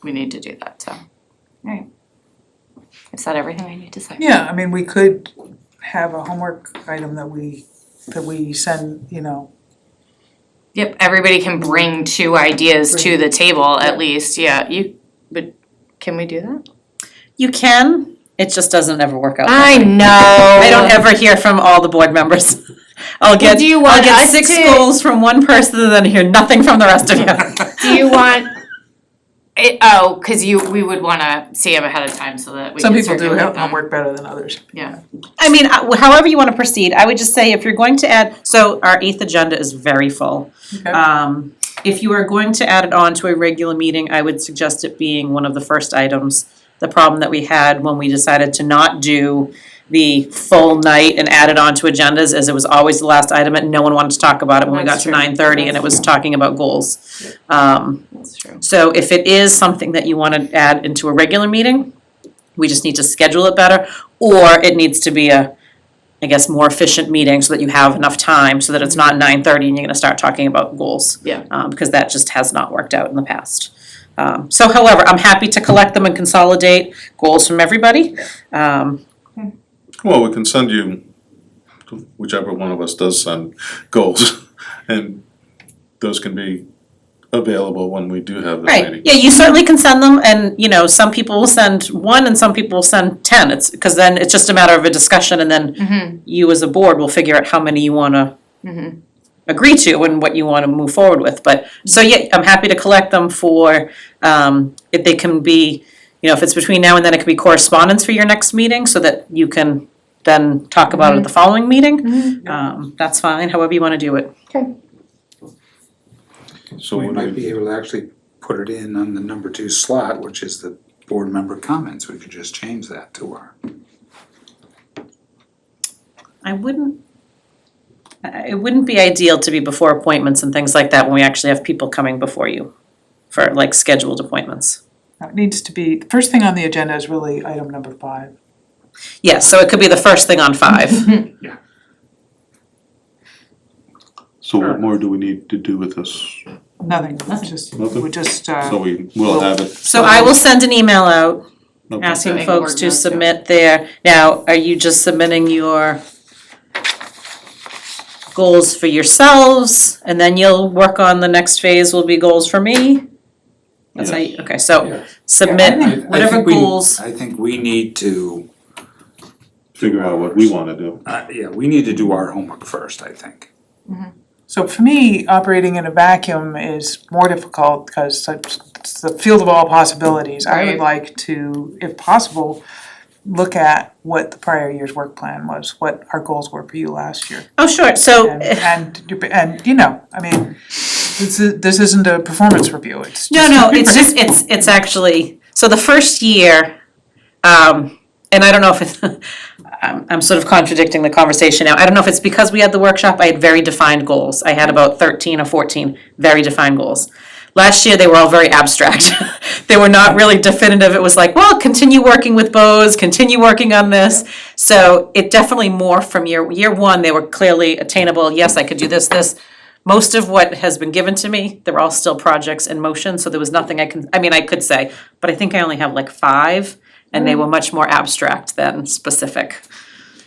we need to do that, so, alright. Is that everything I need to say? Yeah, I mean, we could have a homework item that we send, Yep, everybody can bring 2 ideas to the table at least, yeah, but can we do that? You can, it just doesn't ever work out. I that way. know. I don't ever hear from all the board members. I'll get do you want I'll get us 6 to- goals from one person and then hear nothing from the rest of you. Do you want, cause we would wanna see them ahead of time so that we some can people do circulate have them. homework better than others. Yeah, I mean, however you want to proceed, I would just say if you're going to add, so our 8th agenda is very full. Okay. If you are going to add it on to a regular meeting, I would suggest it being one of the first items. The problem that we had when we decided to not do the full night and add it on to agendas is it was always the last item and no one wanted to talk about it when we got That's to true. 9:30 and it was talking about goals. that's true. So if it is something that you want to add into a regular meeting, we just need to schedule it better, or it needs to be a, I guess, more efficient meeting so that you have enough time, so that it's not 9:30 and you're gonna start talking about goals. Yeah. Because that just has not worked out in the past. So however, I'm happy to collect them and consolidate goals from everybody. Well, we can send you, whichever one of us does send goals, and those can be available when we do have the Right, meeting. yeah, you certainly can send them, and, some people will send 1 and some people will send 10. It's, because then it's just a matter of a discussion, and then you as a board will figure out how many you wanna agree to and what you wanna move forward with. But, so yeah, I'm happy to collect them for, if they can be, if it's between now and then, it can be correspondence for your next meeting, so that you can then talk about it at the following meeting. That's fine, however you wanna do it. So We what do might we- be able to actually put it in on the number 2 slot, which is the board member comments. We could just change that to our. It wouldn't be ideal to be before appointments and things like that when we actually have people coming before you for like scheduled appointments. It needs to be, the first thing on the agenda is really item number 5. Yes, so it could be the first thing on 5. So what more do we need to do with this? Nothing, just, Nothing? we just, So we will have it. So I will send an email out Okay. asking Doing folks board to notes, yeah. submit their, now, are you just submitting your goals for yourselves, and then you'll work on the next phase will be goals for me? That's how you, okay, so submit whatever goals. I think we need to, Figure out what we wanna do. we need to do our homework first, I think. so for me, operating in a vacuum is more difficult because it's the field of all possibilities. I would Right. like to, if possible, look at what the prior year's work plan was, what our goals were for you last year. Oh, sure, so, And I mean, this isn't a performance review, it's no, just. it's just, it's actually, so the first year, and I don't know if it's, I'm sort of contradicting the conversation now. I don't know if it's because we had the workshop, I had very defined goals. I had about 13 or 14 very defined goals. Last year, they were all very abstract. They were not really definitive. It was like, well, continue working with Bose, continue working on this. So it definitely morphed from year 1, they were clearly attainable. Yes, I could do this. Most of what has been given to me, they're all still projects in motion, so there was nothing I could say, but I think I only have like 5, and they were much more abstract than specific.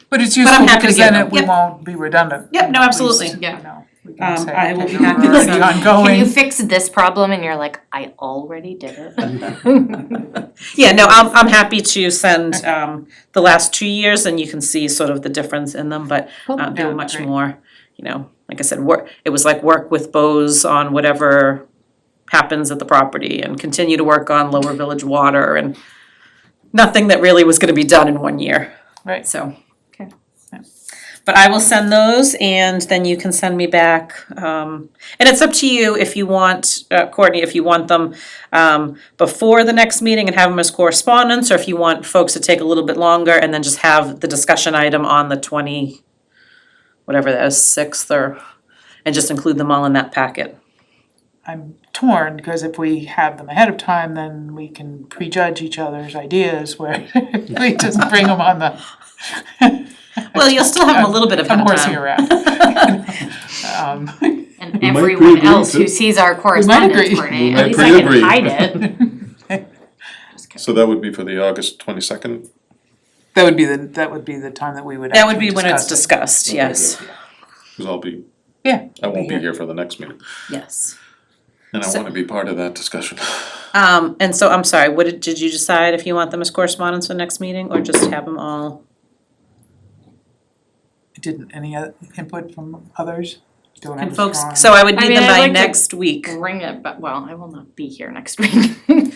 But it's I'm useful happy to because get then them. we Yep. won't be redundant. Yep, no, At absolutely. least, Yeah. we can say, I will okay, be happy we're to already send- ongoing. Can you fix this problem? And you're like, I already did it. Yeah, no, I'm happy to send the last 2 years, and you can see sort of the difference in them, but they were Yeah, much great. more, like I said, it was like work with Bose on whatever happens at the property, and continue to work on Lower Village Water, and nothing that really was gonna be done in 1 year, Right. so. Okay. But I will send those, and then you can send me back, and it's up to you if you want, Courtney, if you want them before the next meeting and have them as correspondence, or if you want folks to take a little bit longer and then just have the discussion item on the 20, whatever that is, 6th, or, and just include them all in that packet. I'm torn, because if we have them ahead of time, then we can prejudge each other's ideas, where we just bring them on the. Well, you'll still have them a little bit of I'm time. horsing around. And We might everyone pre-agree else to- who sees our correspondence, agree. Courtney, We at might least I can pre-agree. hide it. Just kidding. So that would be for the August 22nd? That would be the time that we would That would actually be when it's discuss discussed, yes, Because I'll be, it. I won't be here. here for the next meeting, yes. and I So- wanna be part of that discussion. And so, I'm sorry, what did you decide if you want them as correspondence for the next meeting, or just have them all? Didn't any other input from others? Don't And have a folks, strong- so I would I need mean, them I'd by like to next week. Bring it, but, well, I will not be here next week.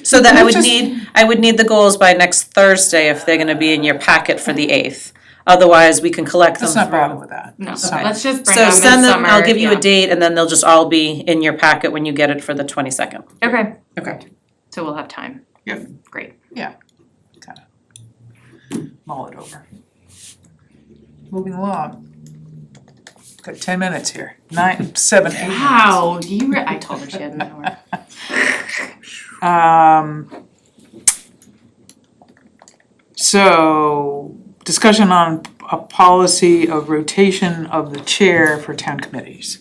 So that I would Just- need the goals by next Thursday if they're gonna be in your packet for the 8th. Otherwise, we can collect them That's not a problem through. with that. No, It's fine. let's just bring So them send them, I'll midsummer, give you a yeah. date and then they'll just all be in your packet when you get it for the 22nd. Okay, Okay. so we'll have time. Yep. Great. Mull it over. Moving along. Got 10 minutes here. 9, 7, 8 minutes. Wow, I told her she had an hour. So, discussion on a policy of rotation of the chair for town committees.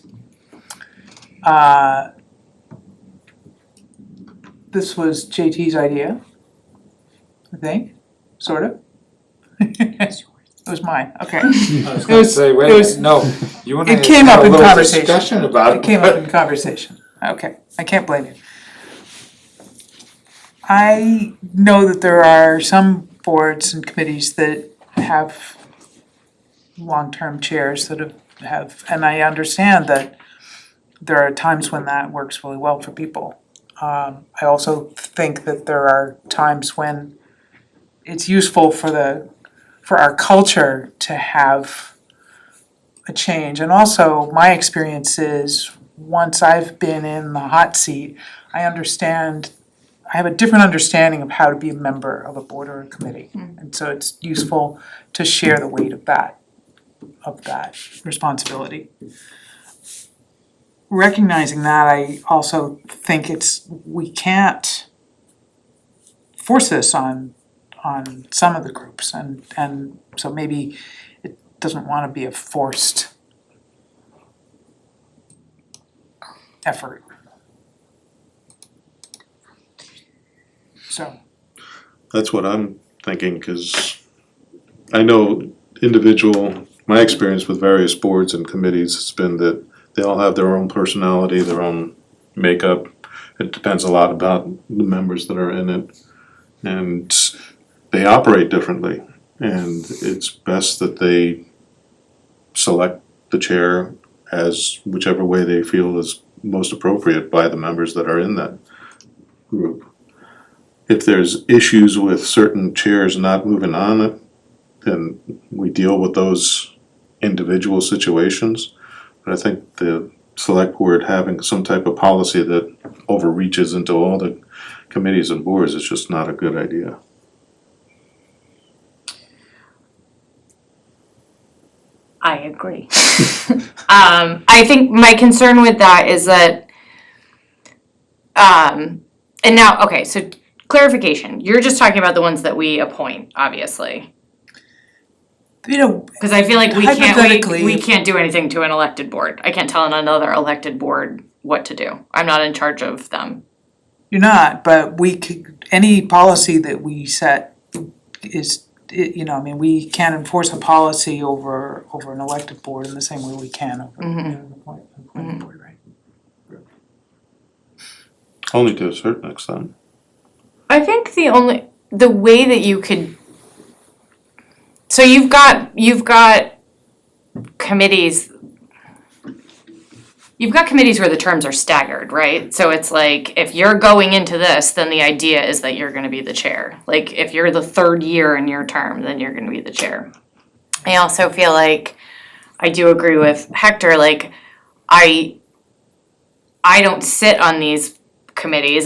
This was JT's idea, I think, sort of. It was mine, okay. I was It gonna was- say, it wait, was- no, you and I it came had up a in little conversation. discussion about it. It came up in conversation, okay, I can't blame you. I know that there are some boards and committees that have long-term chairs that have, and I understand that there are times when that works really well for people. I also think that there are times when it's useful for our culture to have a change. And also, my experience is, once I've been in the hot seat, I have a different understanding of how to be a member of a board or a committee. And so it's useful to share the weight of that responsibility. Recognizing that, I also think we can't force this on some of the groups, and so maybe it doesn't wanna be a forced effort. So, That's what I'm thinking, cause I know my experience with various boards and committees has been that they all have their own personality, their own makeup. It depends a lot about the members that are in it. And they operate differently, and it's best that they select the chair as whichever way they feel is most appropriate by the members that are in that group. If there's issues with certain chairs not moving on it, then we deal with those individual situations. But I think the select board having some type of policy that overreaches into all the committees and boards is just not a good idea. I agree. I think my concern with that is that, and now, okay, so clarification, you're just talking about the ones that we appoint, obviously. you know, Cause I feel like we Hypothetically- can't do anything to an elected board. I can't tell another elected board what to do. I'm not in charge of them. you're not, but any policy that we set is, we can't enforce a policy over an elected board in the same way we can over an appointed board, right? Only to a certain extent. I think the way that you could, so you've got committees, where the terms are staggered, right? So it's like, if you're going into this, then the idea is that you're gonna be the chair. Like, if you're the third year in your term, then you're gonna be the chair. I also feel like, I do agree with Hector, like, I don't sit on these committees,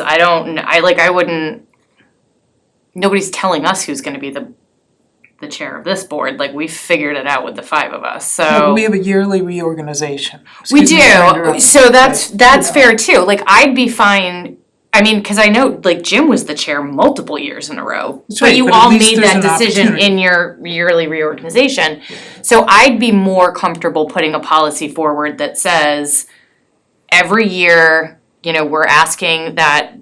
nobody's telling us who's gonna be the the chair of this board, like we figured it out with the five of us, No, so. but we have a yearly reorganization. We Excuse me for do, interrupting, so that's but, you know. fair too, like I'd be fine, I mean, cause I know like Jim was the chair multiple years in a row. That's But right, you but at all least made there's that an decision opportunity. in your yearly reorganization. So I'd be more comfortable putting a policy forward that says every year, you know, we're asking that,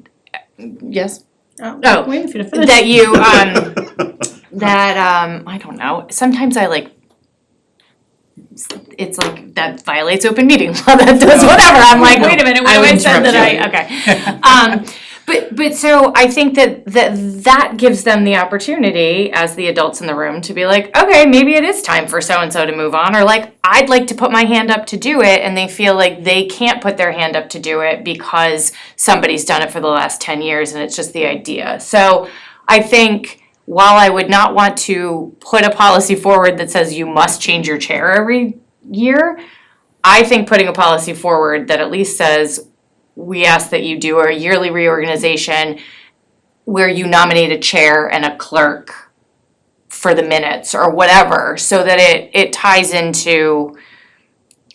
yes? Oh, Waiting for you to finish. that you, I don't know, sometimes I like, it's like, that violates open meeting law, that does whatever, I'm like, wait a minute, what I have I would said that interrupt okay. But so I think that gives them the opportunity, as the adults in the room, to be like, okay, maybe it is time for so-and-so to move on, or like, I'd like to put my hand up to do it, and they feel like they can't put their hand up to do it because somebody's done it for the last 10 years and it's just the idea. So I think while I would not want to put a policy forward that says you must change your chair every year, I think putting a policy forward that at least says, we ask that you do a yearly reorganization where you nominate a chair and a clerk for the minutes or whatever, so that it ties into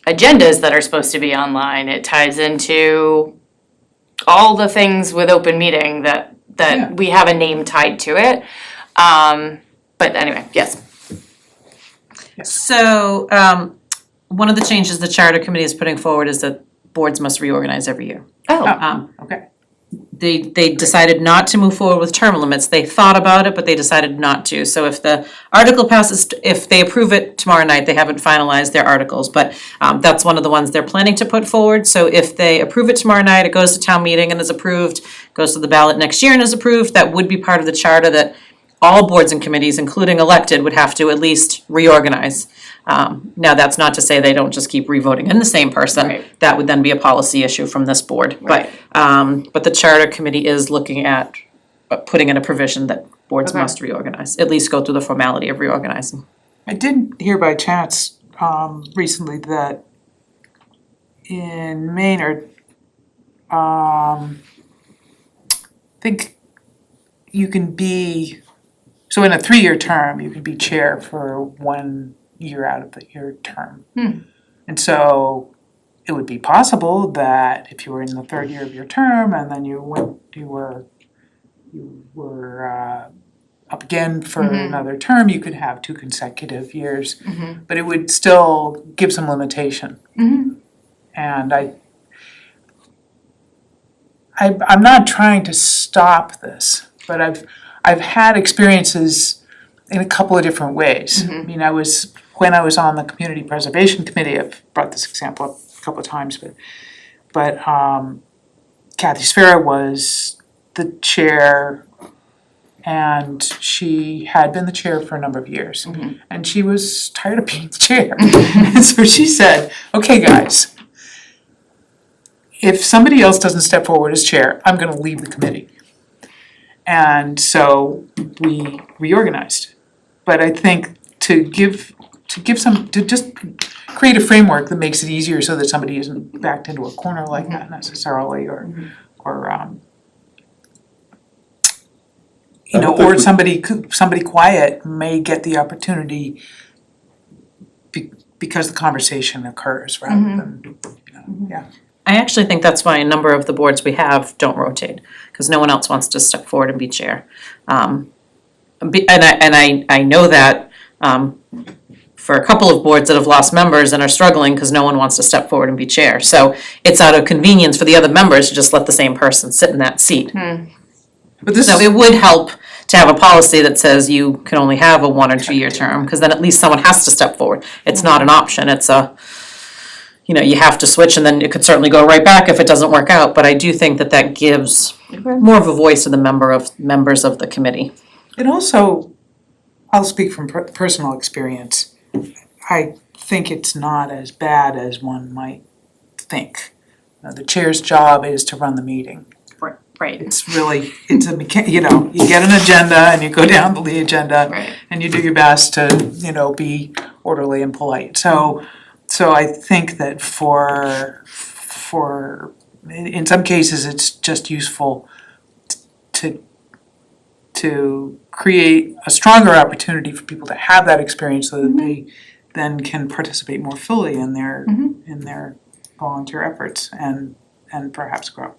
agendas that are supposed to be online, it ties into all the things with open meeting that Yeah. we have a name tied to it. But anyway, yes. So, one of the changes the charter committee is putting forward is that boards must reorganize every year. Oh, Okay. They decided not to move forward with term limits. They thought about it, but they decided not to. So if the article passes, if they approve it tomorrow night, they haven't finalized their articles, but that's one of the ones they're planning to put forward. So if they approve it tomorrow night, it goes to town meeting and is approved, goes to the ballot next year and is approved, that would be part of the charter that all boards and committees, including elected, would have to at least reorganize. Now, that's not to say they don't just keep revoting in the same person. Right. That would then be a policy issue from this board. Right. But the charter committee is looking at putting in a provision that boards Okay. must reorganize, at least go through the formality of reorganizing. I did hear by chance recently that in Maynard, I think you can be, so in a 3-year term, you can be chair for 1 year out of your term. And so it would be possible that if you were in the 3rd year of your term and then you were up again for another term, you could have 2 consecutive years. But it would still give some limitation. And I'm not trying to stop this, but I've had experiences in a couple of different ways. I mean, when I was on the Community Preservation Committee, I've brought this example up a couple of times, but Kathy Sfera was the chair, and she had been the chair for a number of years. And she was tired of being the chair. And so she said, okay, guys, if somebody else doesn't step forward as chair, I'm gonna leave the committee. And so we reorganized. But I think to just create a framework that makes it easier so that somebody isn't backed into a corner like that necessarily, or I don't think or we- somebody quiet may get the opportunity because the conversation occurs rather than, yeah. I actually think that's why a number of the boards we have don't rotate, because no one else wants to step forward and be chair. And I know that for a couple of boards that have lost members and are struggling because no one wants to step forward and be chair. So it's out of convenience for the other members to just let the same person sit in that seat. But this So is, it would help to have a policy that says you can only have a 1 or 2 year term, because then at least someone has to step forward. It's not an option, it's you have to switch, and then it could certainly go right back if it doesn't work out, but I do think that gives more of a voice to the members of the committee. it also, I'll speak from personal experience, I think it's not as bad as one might think. The chair's job is to run the meeting. right, It's really, you get an agenda and you go down the agenda right. and you do your best to, be orderly and polite. So I think that in some cases, it's just useful to to create a stronger opportunity for people to have that experience so that they then can participate more fully in their volunteer efforts and perhaps grow.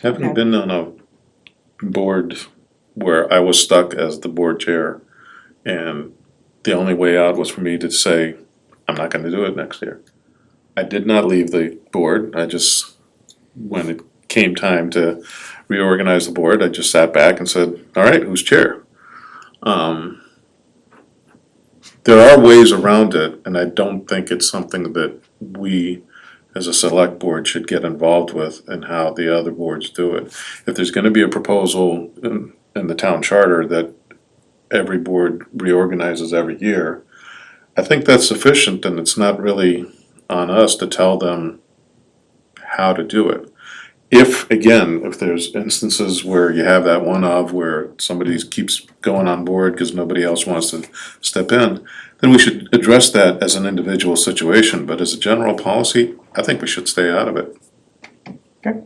Having been on a board where I was stuck as the board chair, and the only way out was for me to say, I'm not gonna do it next year. I did not leave the board, I just, when it came time to reorganize the board, I just sat back and said, all right, who's chair? There are ways around it, and I don't think it's something that we as a select board should get involved with in how the other boards do it. If there's gonna be a proposal in the town charter that every board reorganizes every year, I think that's sufficient, and it's not really on us to tell them how to do it. If there's instances where you have that one-off where somebody keeps going on board because nobody else wants to step in, then we should address that as an individual situation, but as a general policy, I think we should stay out of it. Okay.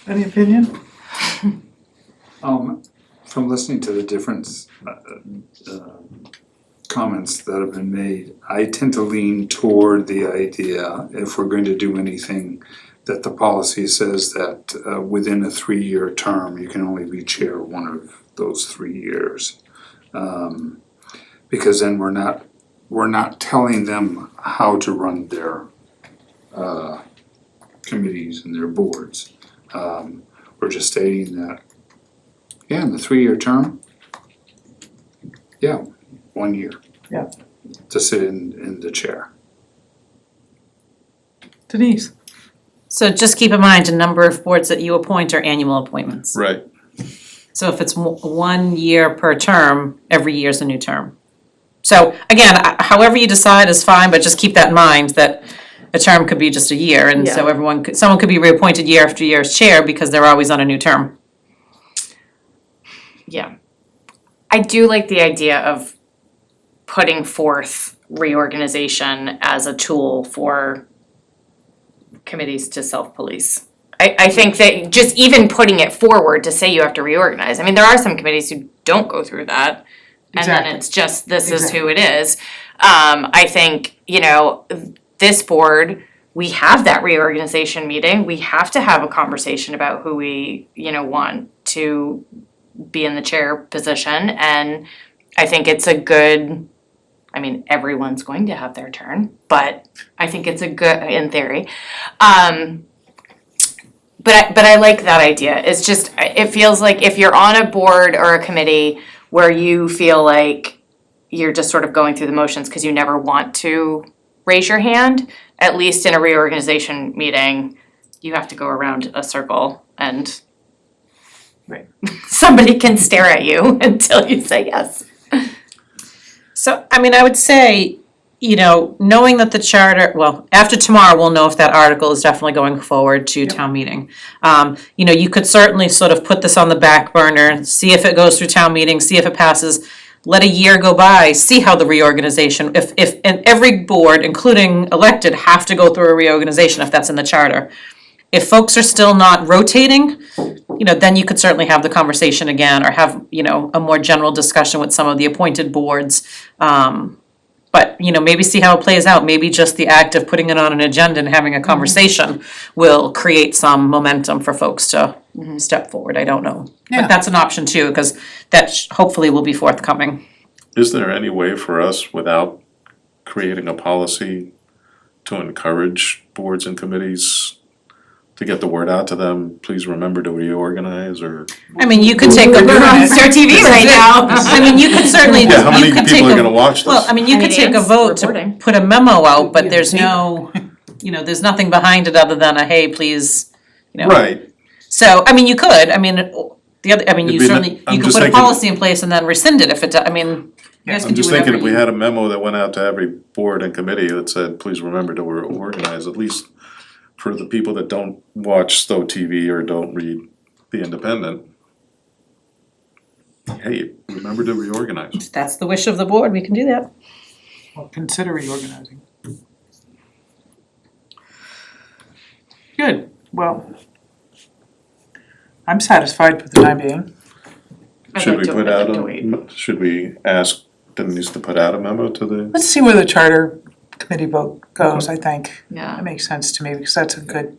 Any opinion? From listening to the different comments that have been made, I tend to lean toward the idea, if we're going to do anything, that the policy says that within a 3-year term, you can only be chair one of those 3 years. Because then we're not telling them how to run their committees and their boards. We're just stating that, in the 3-year term, 1 year. Yeah. To sit in the chair. Denise? So just keep in mind, a number of boards that you appoint are annual appointments. Right. So if it's 1 year per term, every year's a new term. So again, however you decide is fine, but just keep that in mind that a term could be just a year, and so someone could be reappointed year after year as chair because they're always on a new term. Yeah. I do like the idea of putting forth reorganization as a tool for committees to self-police. I think that just even putting it forward to say you have to reorganize, I mean, there are some committees who don't go through that. And Exactly. then it's just, this is who it is. I think, this board, we have that reorganization meeting, we have to have a conversation about who we, want to be in the chair position, and I think it's a good, everyone's going to have their turn, but I think it's a good, in theory. But I like that idea. It's just, it feels like if you're on a board or a committee where you feel like you're just sort of going through the motions because you never want to raise your hand, at least in a reorganization meeting, you have to go around a circle and somebody can stare at you until you say yes. So, I would say, knowing that the charter, after tomorrow, we'll know if that article is definitely going forward to town meeting. You could certainly sort of put this on the back burner, see if it goes through town meeting, see if it passes, let a year go by, see how the reorganization, and every board, including elected, have to go through a reorganization if that's in the charter. If folks are still not rotating, then you could certainly have the conversation again, or have, a more general discussion with some of the appointed boards. But, maybe see how it plays out. Maybe just the act of putting it on an agenda and having a conversation will create some momentum for folks to step forward. I don't know. Yeah. But that's an option too, because that hopefully will be forthcoming. Is there any way for us, without creating a policy, to encourage boards and committees to get the word out to them, please remember to reorganize, or? You could take We're on Star TV right now. You could certainly, Yeah, how many you could take people are a, gonna watch this? well, you could take a Comedians vote to reporting. put a memo out, but there's no, there's nothing behind it other than a, hey, please, Right, So, you could, the other, you be certainly, I'm you could just put a thinking- policy in place and then rescind it if it, you guys I'm could do just whatever thinking if we you. had a memo that went out to every board and committee that said, please remember to organize, at least for the people that don't watch Stow TV or don't read The Independent. Hey, remember to reorganize. If that's the wish of the board, we can do that. Well, consider reorganizing. Good, well, I'm satisfied for the time being. Should we put out should we ask Denise to put out a memo to the, Let's see where the charter committee vote goes, I think. Yeah. That makes sense to me, because that's a good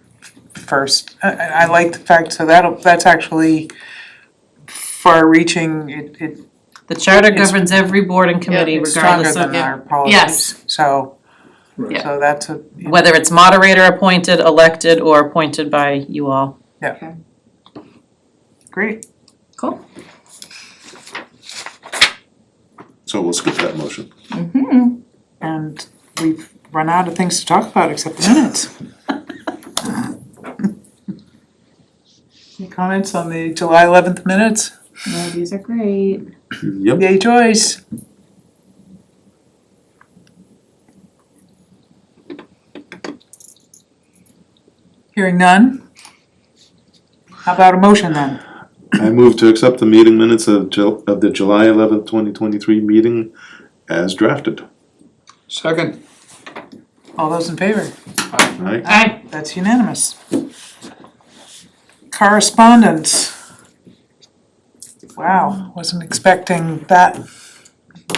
first. I like the fact, so that's actually far-reaching, it The charter It's- governs every board and committee it's stronger regardless of than our policies. Yes. So, Right. so that's a, whether it's moderator appointed, elected, or appointed by you all. great. Cool. so we'll skip that motion. And we've run out of things to talk about except the minutes. Any comments on the July 11th minutes? No, these are great. Yep. Yay, Joyce. Hearing none? How about a motion then? I move to accept the meeting minutes of the July 11th, 2023 meeting as drafted. Second. All those in favor? Aye. Aye. That's unanimous. Correspondence. Wow, wasn't expecting that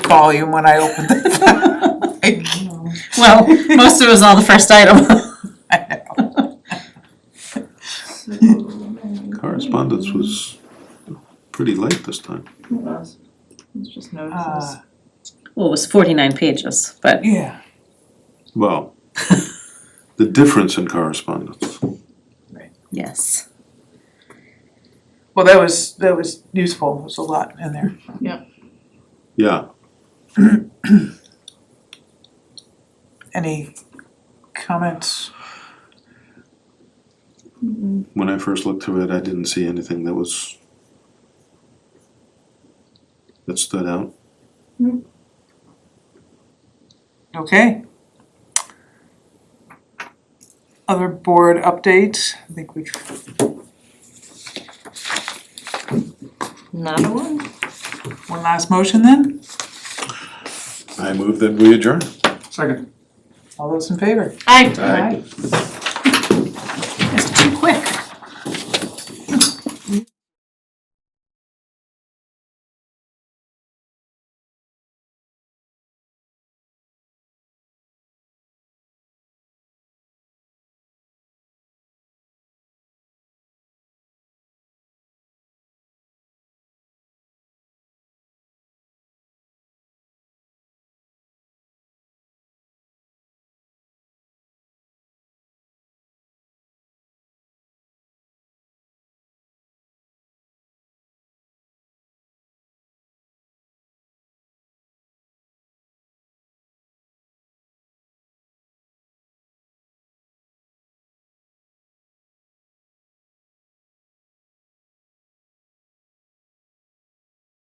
volume when I opened it. Well, most of it was all the first item. Correspondence was pretty late this time. It's just notices. Well, it was 49 pages, but Yeah, Well, the difference in correspondence. yes. well, that was useful, there's a lot in there. Yeah, Any comments? when I first looked through it, I didn't see anything that stood out. Okay. Other board updates, I think we've, Another one? one last motion then? I move that we adjourn. Second. All those in favor? Aye. Aye.